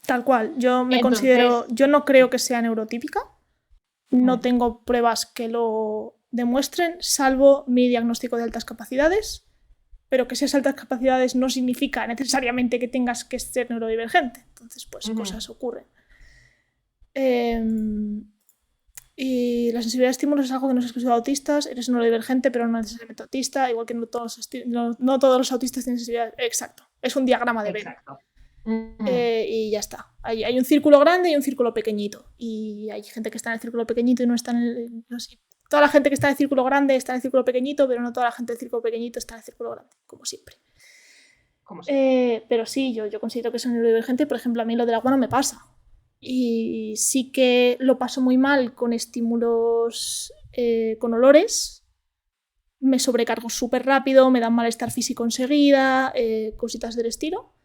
Tal cual. Yo me Entonces, considero. Yo no creo que sea neurotípica. No mm, tengo pruebas que lo demuestren, salvo mi diagnóstico de altas capacidades. Pero que seas altas capacidades no significa necesariamente que tengas que ser neurodivergente. Entonces, pues cosas ocurren. Y la sensibilidad a estímulos es algo que no es exclusivo de autistas. Eres neurodivergente, pero no necesariamente autista. Igual que no todos los autistas tienen sensibilidad. Exacto. Es un diagrama de Venn. exacto. Y ya está. Hay un círculo grande y un círculo pequeñito. Y hay gente que está en el círculo pequeñito y no está en el... No sé. Toda la gente que está en el círculo grande está en el círculo pequeñito, pero no toda la gente del círculo pequeñito está en el círculo grande, como siempre. Pero sí, yo considero que soy neurodivergente. Por ejemplo, a mí lo del agua no me pasa. Y sí que lo paso muy mal con estímulos, con olores. Me sobrecargo súper rápido, me dan malestar físico enseguida, cositas del estilo.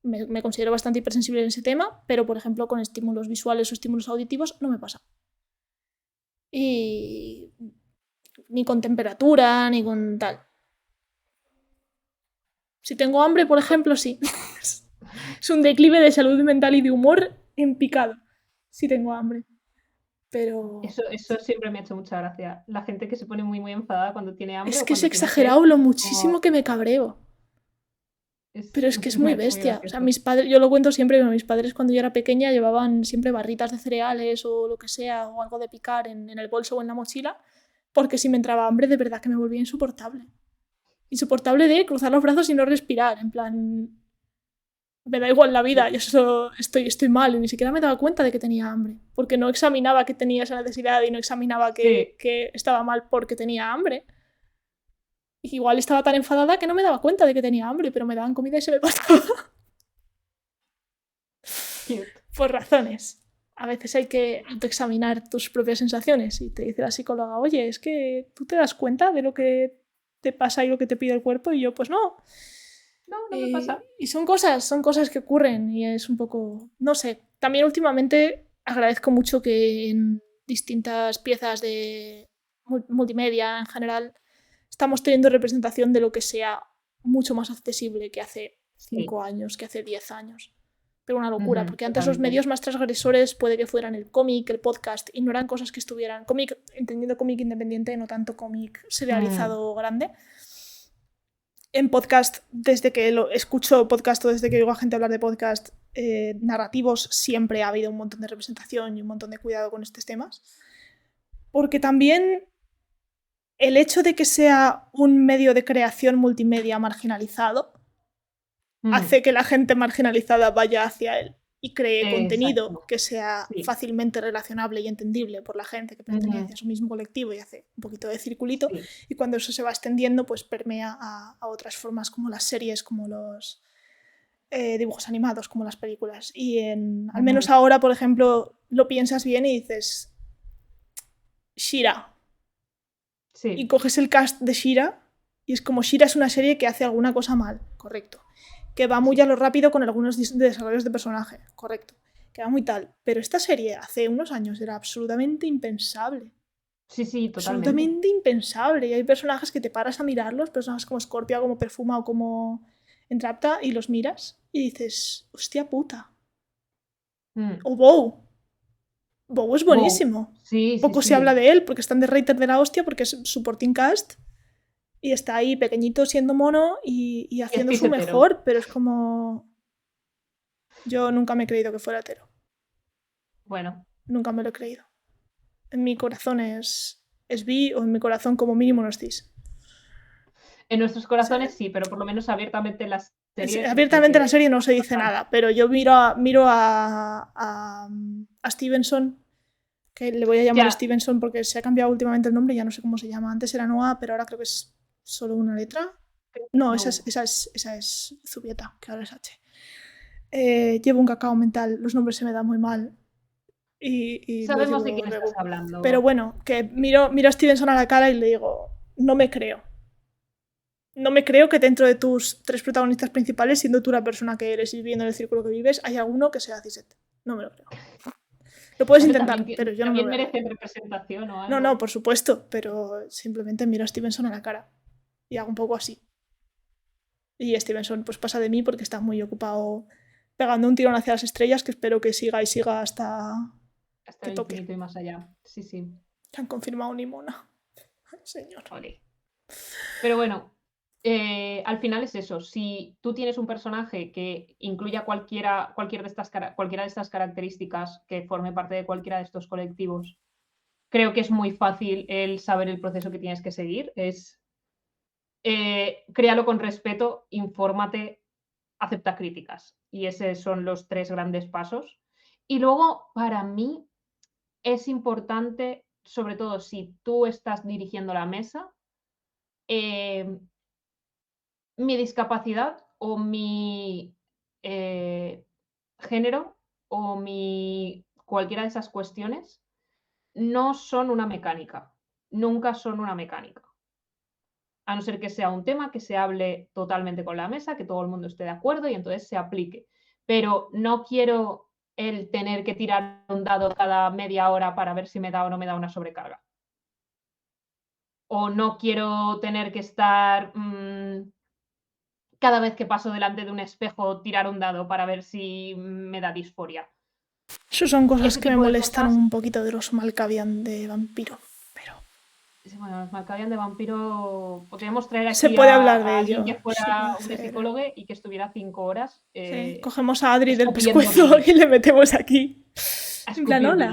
Me considero bastante hipersensible en ese tema, pero por ejemplo con estímulos visuales o estímulos auditivos no me pasa. Y ni con temperatura, ni con tal. Si tengo hambre, por ejemplo, sí. Es un declive de salud mental y de humor en picado. Si tengo hambre. Pero... Eso siempre me ha hecho mucha gracia. La gente que se pone muy, muy enfadada cuando tiene hambre. Es o que es cuando tiene exagerado sed, lo muchísimo que me cabreo. Pero es que es muy bestia. O sea, mis padres, yo lo cuento siempre, que mis padres cuando yo era pequeña llevaban siempre barritas de cereales o lo que sea, o algo de picar en el bolso o en la mochila, porque si me entraba hambre de verdad que me volvía insoportable. Insoportable de cruzar los brazos y no respirar, en plan... Me da igual la vida, yo solo estoy mal y ni siquiera me daba cuenta de que tenía hambre, porque no examinaba que tenía esa necesidad y no examinaba que estaba mal porque tenía hambre. Igual estaba tan enfadada que no me daba cuenta de que tenía hambre, pero me daban comida y se me pasaba. Por razones. A veces hay que autoexaminar tus propias sensaciones y te dice la psicóloga, oye, es que tú te das cuenta de lo que te pasa y lo que te pide el cuerpo, y yo, pues no. No me pasa. Y son cosas que ocurren y es un poco, no sé. También últimamente agradezco mucho que en distintas piezas de multimedia en general estamos teniendo representación de lo que sea mucho más accesible que hace 5 años, que hace 10 años. Pero una locura, porque antes los medios más transgresores puede que fueran el cómic, el podcast, y no eran cosas que estuvieran... Cómic, entendiendo cómic independiente, no tanto cómic serializado grande. En podcast, desde que escucho podcast o desde que oigo a gente hablar de podcast narrativos, siempre ha habido un montón de representación y un montón de cuidado con estos temas. Porque también el hecho de que sea un medio de creación multimedia marginalizado hace que la gente marginalizada vaya hacia él y cree contenido que sea fácilmente relacionable y entendible por la gente que pertenece a su mismo colectivo y hace un poquito de circulito, y cuando eso se va extendiendo pues permea a otras formas como las series, como los dibujos animados, como las películas. Y al menos ahora, por ejemplo, lo piensas bien y dices She-Ra. Y coges el cast de She-Ra y es como She-Ra es una serie que hace alguna cosa mal, correcto. Que va muy a lo rápido con algunos desarrollos de personaje, correcto. Que va muy tal. Pero esta serie hace unos años era absolutamente impensable. Sí, totalmente. Absolutamente impensable. Y hay personajes que te paras a mirarlos, personajes como Scorpia, como Perfuma o como Entrapta, y los miras y dices, hostia puta. O Bow. Bow es buenísimo. Poco se habla de él porque están de rater de la hostia porque es supporting cast. Y está ahí pequeñito siendo mono y haciendo su hetero. mejor, pero es como... Yo nunca me he creído que fuera hetero. Bueno, Nunca me lo he creído. En mi corazón es bi, o en mi corazón como mínimo no es cis. en nuestros corazones sí, pero por lo menos abiertamente en la serie. Abiertamente en la serie no se dice nada, pero yo miro a Stevenson, que le voy a llamar Ya. Stevenson porque se ha cambiado últimamente el nombre, ya no sé cómo se llama. Antes era Noah, pero ahora creo que es solo una letra. No, No. esa es Zubieta, que ahora es H. Llevo un cacao mental, los nombres se me dan muy mal. Y Sabemos de quién estás hablando. Pero bueno, que miro a Stevenson a la cara y le digo, no me creo. No me creo que dentro de tus 3 protagonistas principales, siendo tú la persona que eres y viviendo en el círculo que vives, hay alguno que sea cis. No me lo creo. Lo puedes intentar, también, pero yo no me lo también creo. merecen representación o algo. No, por supuesto, pero simplemente miro a Stevenson a la cara y hago un poco así. Y Stevenson pues pasa de mí porque está muy ocupado pegando un tirón hacia las estrellas que espero que siga y siga hasta el infinito y más allá. Sí, sí. Que han confirmado Nimona. Ay, señor. Ole. Pero bueno, al final es eso. Si tú tienes un personaje que incluya cualquiera de estas características, que forme parte de cualquiera de estos colectivos, creo que es muy fácil el saber el proceso que tienes que seguir. Es créalo con respeto, infórmate, acepta críticas. Y esos son los 3 grandes pasos. Y luego, para mí, es importante, sobre todo si tú estás dirigiendo la mesa, mi discapacidad o mi género o cualquiera de esas cuestiones no son una mecánica. Nunca son una mecánica. A no ser que sea un tema que se hable totalmente con la mesa, que todo el mundo esté de acuerdo y entonces se aplique. Pero no quiero el tener que tirar un dado cada media hora para ver si me da o no me da una sobrecarga. O no quiero tener que estar cada vez que paso delante de un espejo tirar un dado para ver si me da disforia. Eso son cosas que me molestan un poquito de los Malkavian de vampiro. Bueno, los Malkavian de vampiro podríamos traer aquí se puede hablar de alguien ello. que fuera un psicólogo y que estuviera 5 horas. Sí. Cogemos a Adri del pescuezo y le metemos aquí. En plan, hola.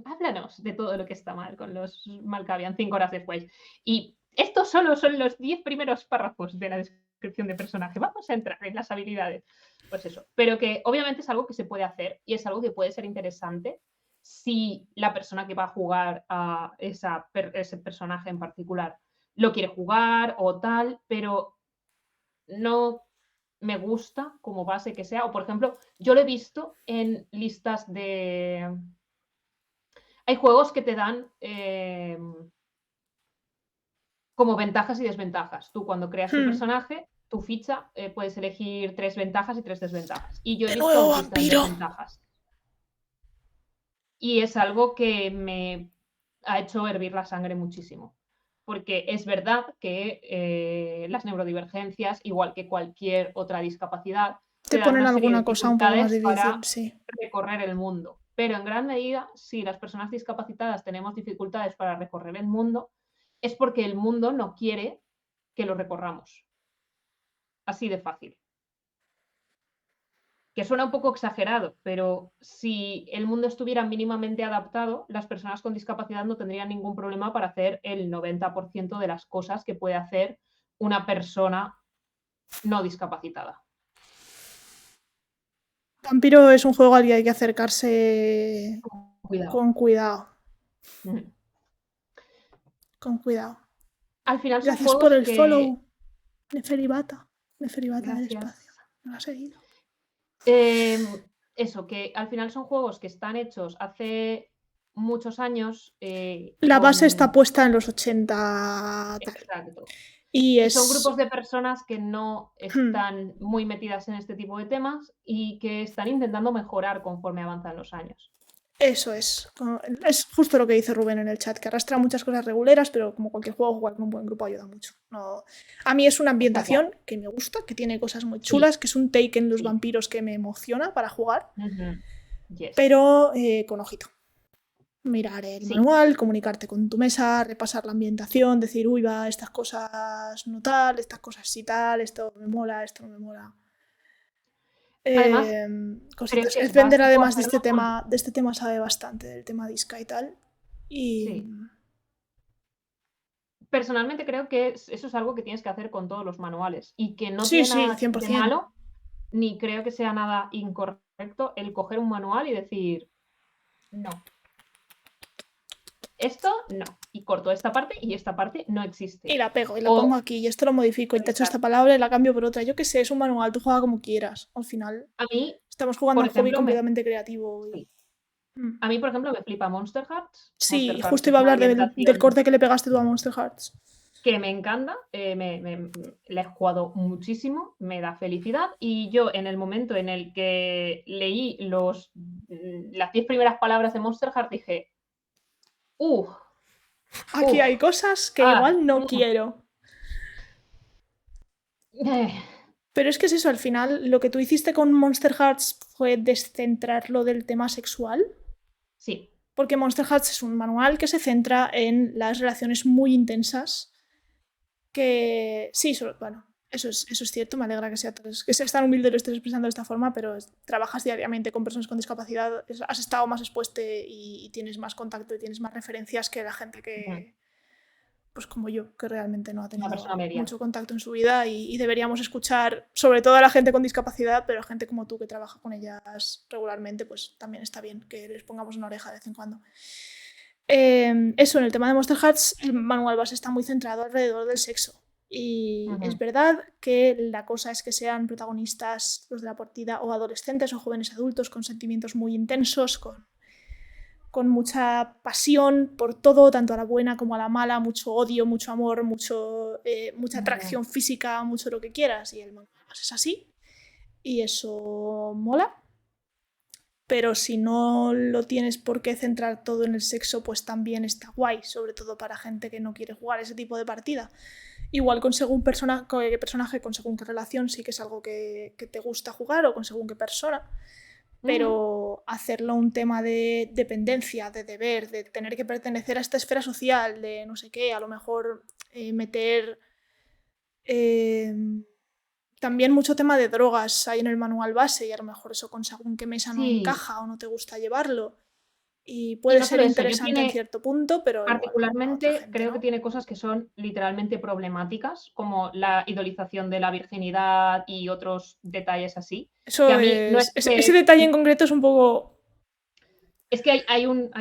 Háblanos de todo lo que está mal con los Malkavian 5 horas después. Y estos solo son los 10 primeros párrafos de la descripción de personaje. Vamos a entrar en las habilidades. Pues eso. Pero que obviamente es algo que se puede hacer y es algo que puede ser interesante si la persona que va a jugar a ese personaje en particular lo quiere jugar o tal, pero no me gusta como base que sea. O por ejemplo, yo lo he visto en listas de... Hay juegos que te dan como ventajas y desventajas. Tú cuando creas tu personaje, tu ficha, puedes elegir 3 ventajas y 3 desventajas. Y yo he visto listas de desventajas. Y es algo que me ha hecho hervir la sangre muchísimo. Porque es verdad que las neurodivergencias, igual que cualquier otra discapacidad, te ponen alguna cosa un poco más difícil, para sí. recorrer el mundo. Pero en gran medida, si las personas discapacitadas tenemos dificultades para recorrer el mundo, es porque el mundo no quiere que lo recorramos. Así de fácil. Que suena un poco exagerado, pero si el mundo estuviera mínimamente adaptado, las personas con discapacidad no tendrían ningún problema para hacer el 90% de las cosas que puede hacer una persona no discapacitada. Vampiro es un juego al que hay que acercarse con cuidado. Con cuidado. Al final son Gracias por el follow, Neferibata. Neferibata del espacio. Me lo ha seguido. Eso, que al final son juegos que están hechos hace muchos años. La base está puesta en los 80. Exacto. Y son grupos de personas que no están muy metidas en este tipo de temas y que están intentando mejorar conforme avanzan los años. Eso es. Es justo lo que dice Rubén en el chat, que arrastra muchas cosas reguleras, pero como cualquier juego, jugar con un buen grupo ayuda mucho. No. A mí es una ambientación que me gusta, que tiene cosas muy chulas, que es un take en los vampiros que me emociona para jugar, pero con ojito. Mirar el Sí, manual, comunicarte con tu mesa, repasar la ambientación, decir, uy, va, estas cosas no tal, estas cosas sí tal, esto me mola, esto no me mola. además creo Cositas. que es Svender básico además hacerlo con... de este tema sabe bastante, del tema Disca y tal. Y Sí, personalmente creo que eso es algo que tienes que hacer con todos los manuales y que no sí, tiene sí, nada de 100%. malo, ni creo que sea nada incorrecto el coger un manual y decir, no, esto no, y corto esta parte no Y existe. la pego y la pongo O, aquí y esto lo modifico y te echo esta exacto, palabra y la cambio por otra. Yo qué sé, es un manual, tú juega como quieras. Al final a mí, estamos jugando por a un hobby ejemplo, completamente creativo. sí. Mm. A mí, por ejemplo, me flipa Monster Hearts. Monster Sí, Hearts justo es iba a una hablar del ambientación corte que le pegaste tú a Monster Hearts. que me encanta, la he jugado muchísimo, me da felicidad y yo en el momento en el que leí las 10 primeras palabras de Monster Heart dije, uh, Aquí uh, hay cosas que ah, igual no quiero. eh, Pero es que es eso, al final lo que tú hiciste con Monster Hearts fue descentrarlo del tema sexual. sí, Porque Monster Hearts es un manual que se centra en las relaciones muy intensas. Que sí, bueno, eso es cierto, me alegra que seas tan humilde y lo estés expresando de esta forma, pero trabajas diariamente con personas con discapacidad, has estado más expuesto y tienes más contacto y tienes más referencias que la gente que, pues como yo, que realmente no ha una persona tenido media. mucho contacto en su vida y deberíamos escuchar, sobre todo a la gente con discapacidad, pero a gente como tú que trabaja con ellas regularmente, pues también está bien que les pongamos una oreja de vez en cuando. Eso, en el tema de Monster Hearts, el manual base está muy centrado alrededor del sexo. Y es verdad que la cosa es que sean protagonistas los de la partida o adolescentes o jóvenes adultos con sentimientos muy intensos, con mucha pasión por todo, tanto a la buena como a la mala, mucho odio, mucho amor, mucha atracción física, mucho lo que quieras. Y el manual base es así. Y eso mola. Pero si no lo tienes por qué centrar todo en el sexo, pues también está guay, sobre todo para gente que no quiere jugar ese tipo de partida. Igual con según personaje, con según qué relación, sí que es algo que te gusta jugar o con según qué persona, pero hacerlo un tema de dependencia, de deber, de tener que pertenecer a esta esfera social, de no sé qué, a lo mejor meter... Eh, también mucho tema de drogas hay en el manual base y a lo mejor eso con según qué mesa no Sí, encaja o no te gusta llevarlo. Y y puede no ser solo eso, interesante en cierto punto, pero igual a otra particularmente gente creo que no. tiene cosas que son literalmente problemáticas, como la idolización de la virginidad y otros detalles así, que Eso a mí no es es. Ese que detalle en concreto es un poco. es que Hay un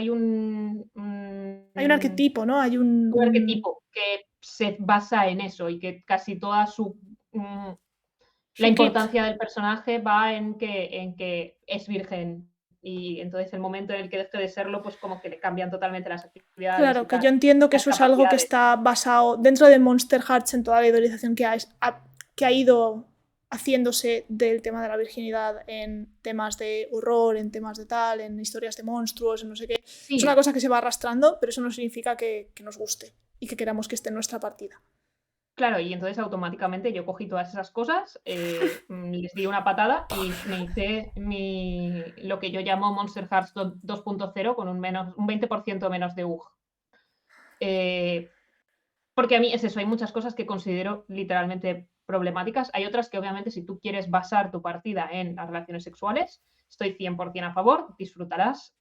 arquetipo, ¿no? Hay un arquetipo que se basa en eso y que casi toda la su kit. importancia del personaje va en que es virgen y entonces el momento en el que deje de serlo, pues como que le cambian totalmente las actividades Claro, y que yo tal, entiendo que las eso es algo que capacidades. está basado dentro de Monster Hearts en toda la idolización que ha ido haciéndose del tema de la virginidad en temas de horror, en temas de tal, en historias de monstruos, en no sé qué. Es una Sí, cosa que se va arrastrando, pero eso no significa que nos guste y que queramos que esté en nuestra partida. claro, y entonces automáticamente yo cogí todas esas cosas, les di una patada y me hice lo que yo llamo Monster Hearts 2.0 con un 20% menos de UG. Porque a mí es eso, hay muchas cosas que considero literalmente problemáticas. Hay otras que obviamente si tú quieres basar tu partida en las relaciones sexuales, estoy 100% a favor, disfrutarás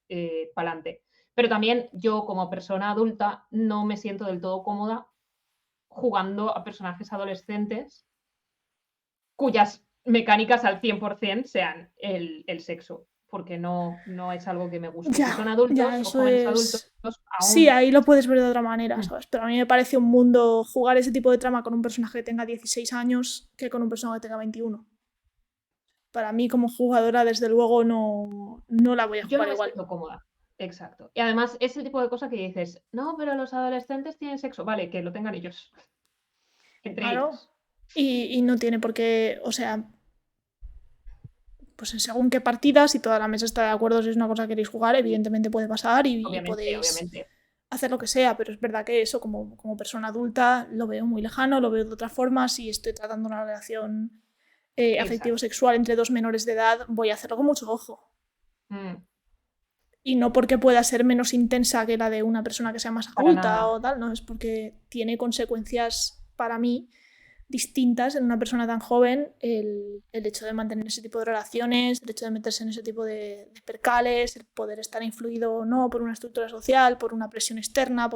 pa'lante. Pero también yo como persona adulta no me siento del todo cómoda jugando a personajes adolescentes cuyas mecánicas al 100% sean el sexo, porque no es algo que me guste. Si son Ya, adultos o eso jóvenes adultos, es. Sí, aún... ahí lo puedes ver de otra manera, Mm, ¿sabes? Pero a mí me parece un mundo jugar ese tipo de trama con un personaje que tenga 16 años que con un personaje que tenga 21. Para mí como jugadora, desde luego, no la voy a yo no jugar me igual. siento cómoda. Exacto. Y además es el tipo de cosa que dices, no, pero los adolescentes tienen sexo. Vale, que lo tengan ellos, entre Claro. ellos. Y no tiene por qué, o sea, pues en según qué partidas, si toda la mesa está de acuerdo si es una cosa que queréis jugar, Sí, evidentemente puede pasar y obviamente, podéis obviamente. hacer lo que sea, pero es verdad que eso como persona adulta lo veo muy lejano, lo veo de otra forma, si estoy tratando una relación Exacto. afectivo-sexual entre dos menores de edad, voy a hacerlo con mucho ojo. Mm. Y no porque pueda ser menos intensa que la de una persona que sea más Para adulta nada. o tal, no, es porque tiene consecuencias para mí distintas en una persona tan joven el hecho de mantener ese tipo de relaciones, el hecho de meterse en ese tipo de percales, el poder estar influido o no por una estructura social, por una presión externa,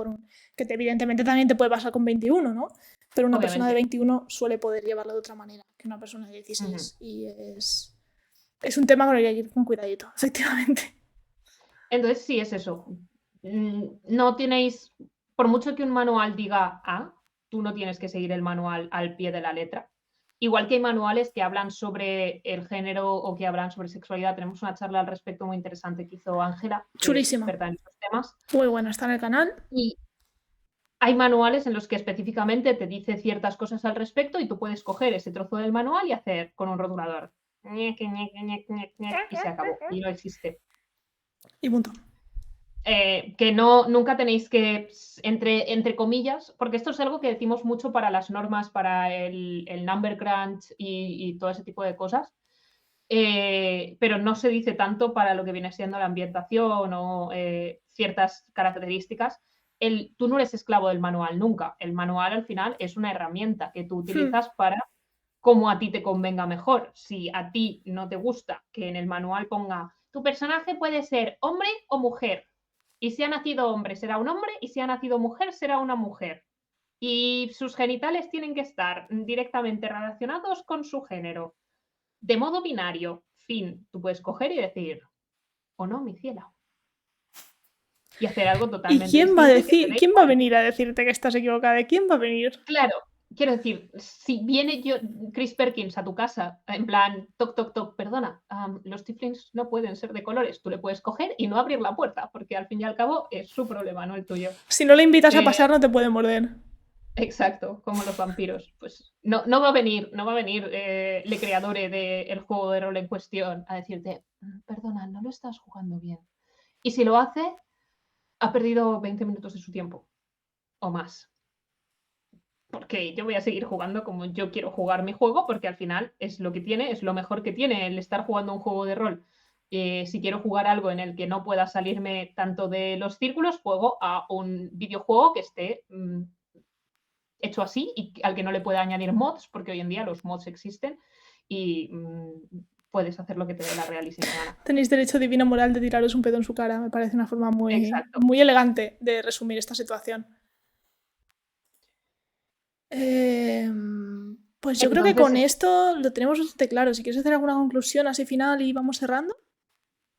que evidentemente también te puede pasar con 21, ¿no? Pero una persona de Obviamente. 21 suele poder llevarlo de otra manera que una persona de 16 Ujú. y es un tema con el que hay que ir con cuidadito, efectivamente. Entonces, sí, es eso. No tenéis, por mucho que un manual diga A, tú no tienes que seguir el manual al pie de la letra. Igual que hay manuales que hablan sobre el género o que hablan sobre sexualidad. Tenemos una charla al respecto muy interesante que hizo Ángela, que es Chulísima. experta en estos temas. Muy buena, está en el canal. Y hay manuales en los que específicamente te dice ciertas cosas al respecto y tú puedes coger ese trozo del manual y hacer con un rotulador. Y se acabó. Y no existe. Y punto. Que nunca tenéis que, entre comillas, porque esto es algo que decimos mucho para las normas, para el number crunch y todo ese tipo de cosas, pero no se dice tanto para lo que viene siendo la ambientación o ciertas características. Tú no eres esclavo del manual nunca. El manual al final es una herramienta que tú utilizas para cómo a ti te convenga mejor. Si a ti no te gusta que en el manual ponga tu personaje puede ser hombre o mujer, y si ha nacido hombre será un hombre y si ha nacido mujer será una mujer, y sus genitales tienen que estar directamente relacionados con su género, de modo binario, fin, tú puedes coger y decir, o no, mi ciela, y hacer algo ¿Y totalmente quién va a distinto y que te decir, dé quién va a igual. venir a decirte que estás equivocada? ¿Quién va a venir? Claro, quiero decir, si viene Chris Perkins a tu casa, en plan, toc, toc, toc, perdona, los tieflings no pueden ser de colores, tú le puedes coger y no abrir la puerta, porque al fin y al cabo es su problema, no el tuyo. Si no le invitas a pasar, no te puede morder. Exacto, como los vampiros. Pues no va a venir el creador del juego de rol en cuestión a decirte, perdona, no lo estás jugando bien. Y si lo hace, ha perdido 20 minutos de su tiempo o más. Porque yo voy a seguir jugando como yo quiero jugar mi juego, porque al final es lo que tiene, es lo mejor que tiene el estar jugando un juego de rol. Si quiero jugar algo en el que no pueda salirme tanto de los círculos, juego a un videojuego que esté hecho así y al que no le pueda añadir mods, porque hoy en día los mods existen y puedes hacer lo que te dé la realísima gana. Tenéis derecho divino moral de tiraros un pedo en su cara. Me parece una forma muy, Exacto. muy elegante de resumir esta situación. Pues yo creo que con esto lo tenemos bastante claro. Si quieres hacer alguna conclusión así final y vamos cerrando.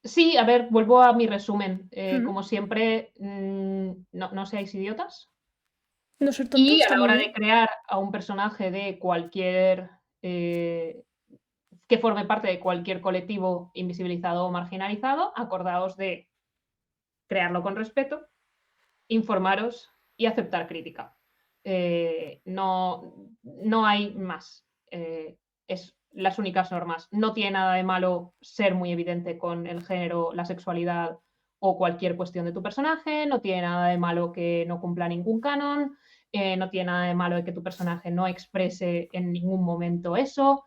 Sí, a ver, vuelvo a mi resumen. Como siempre, no seáis idiotas. No ser tonto, Y a está la muy hora bien. de crear a un personaje de cualquier que forme parte de cualquier colectivo invisibilizado o marginalizado, acordaos de crearlo con respeto, informaros y aceptar crítica. No hay más. Es las únicas normas. No tiene nada de malo ser muy evidente con el género, la sexualidad o cualquier cuestión de tu personaje. No tiene nada de malo que no cumpla ningún canon. No tiene nada de malo de que tu personaje no exprese en ningún momento eso.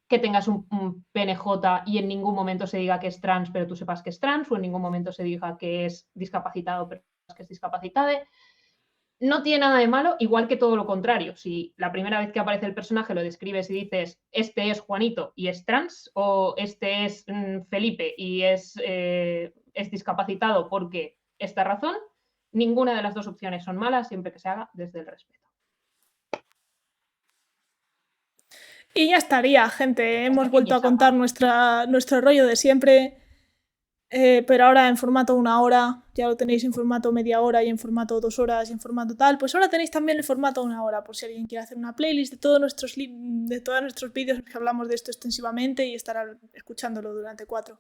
Que tengas un PNJ y en ningún momento se diga que es trans, pero tú sepas que es trans, o en ningún momento se diga que es discapacitado, pero que es discapacitado. No tiene nada de malo, igual que todo lo contrario. Si la primera vez que aparece el personaje lo describes y dices, este es Juanito y es trans, o este es Felipe y es discapacitado porque esta razón, ninguna de las dos opciones son malas siempre que se haga desde el respeto. Y ya estaría, gente. Hemos vuelto a contar nuestro rollo de siempre. Pero ahora en formato 1 hora, ya lo tenéis en formato media hora y en formato 2 horas y en formato tal, pues ahora tenéis también el formato 1 hora, por si alguien quiere hacer una playlist de todos nuestros vídeos que hablamos de esto extensivamente y estar escuchándolo durante 4.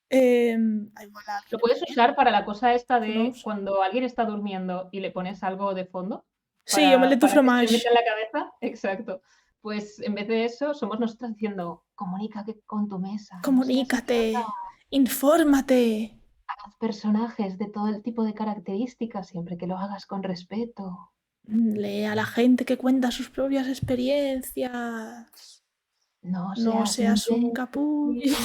Lo puedes usar para la cosa esta de cuando alguien está durmiendo y le pones algo de fondo. Sí, omelette du para que se le fromage. meta en la cabeza. Exacto. Pues en vez de eso, somos nosotros diciendo, comunícate con tu mesa. Comunícate, No seas infórmate. haz personajes de todo el tipo de características, siempre que lo hagas con respeto. Lee a la gente que cuenta sus propias experiencias. No No seas un capullo.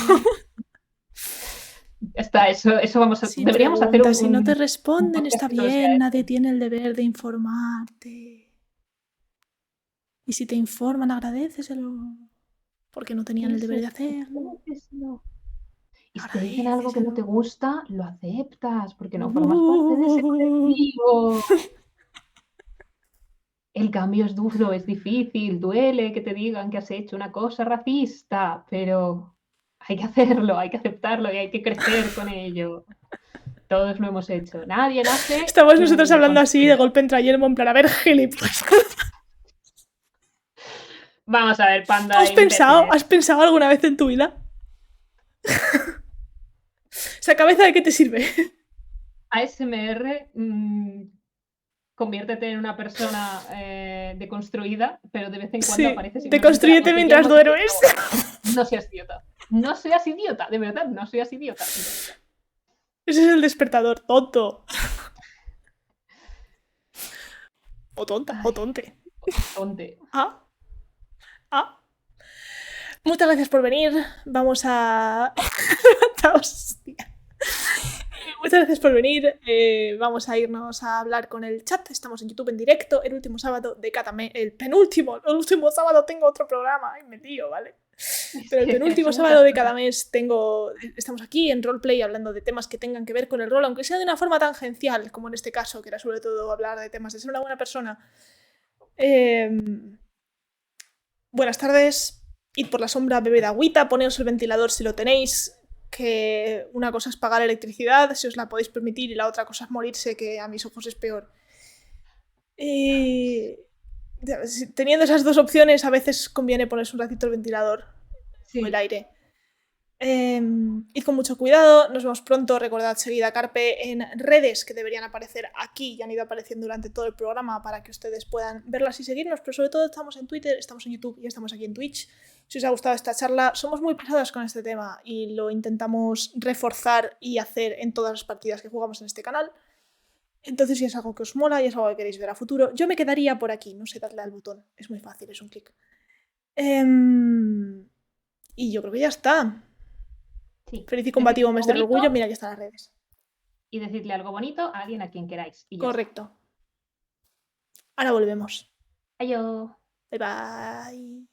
está, eso vamos a... Si deberíamos hacer preguntas, si no te un responden, podcast está que solo sea bien, esto. nadie tiene el deber de informarte. Y si te informan, agradeceselo. Porque no tenían el deber Eso, de hacerlo. agradéceselo. Y si te dicen algo que no te Agradeceselo. gusta, lo aceptas, porque no formas parte de ese colectivo. El cambio es duro, es difícil, duele que te digan que has hecho una cosa racista, pero hay que hacerlo, hay que aceptarlo y hay que crecer con ello. Todos lo hemos hecho. Nadie nace Estamos nosotros hablando así, de construido. golpe entra Yelmo en plan, a ver, gilipollas. Vamos a ver, panda de imbéciles. ¿Has pensado alguna vez en tu vida? ¿Esa cabeza de qué te sirve? ASMR, conviértete en una persona deconstruida, pero de vez en cuando Sí, aparece simplemente la voz deconstrúyete de mientras Guillermo diciendo, duermes. no seas idiota. No seas idiota, de verdad, no seas idiota. Ese es el despertador, tonto. O tonta, o Ay, tonte. tonte. Ah, ah. Muchas gracias por venir. Vamos a... Hostia. Muchas gracias por venir. Vamos a irnos a hablar con el chat. Estamos en YouTube en directo. El último sábado de cada mes. El último sábado tengo otro programa. Ay, me lío, ¿vale? Es Pero el que penúltimo son muchas sábado de cada cosas. mes estamos aquí en Roleplay hablando de temas que tengan que ver con el rol, aunque sea de una forma tangencial, como en este caso, que era sobre todo hablar de temas de ser una buena persona. Buenas tardes. Id por la sombra, bebed agüita, poneos el ventilador si lo tenéis, que una cosa es pagar electricidad, si os la podéis permitir, y la otra cosa es morirse, que a mis ojos es peor. Teniendo esas dos opciones, a veces conviene ponerse un ratito el ventilador o el Sí, aire. Id con mucho cuidado, nos vemos pronto. Recordad seguir a Carpe en redes que deberían aparecer aquí y han ido apareciendo durante todo el programa para que ustedes puedan verlas y seguirnos, pero sobre todo estamos en Twitter, estamos en YouTube y estamos aquí en Twitch. Si os ha gustado esta charla, somos muy pesadas con este tema y lo intentamos reforzar y hacer en todas las partidas que jugamos en este canal. Entonces, si es algo que os mola y es algo que queréis ver a futuro, yo me quedaría por aquí, no sé, dadle al botón, es muy fácil, es un clic. Y yo creo que ya está. sí. Feliz y Decidle combativo mes algo del orgullo, bonito mira, aquí están las redes. y decidle algo bonito a alguien a quien queráis. Y ya está. Correcto. Ahora volvemos. Adiós. Bye bye.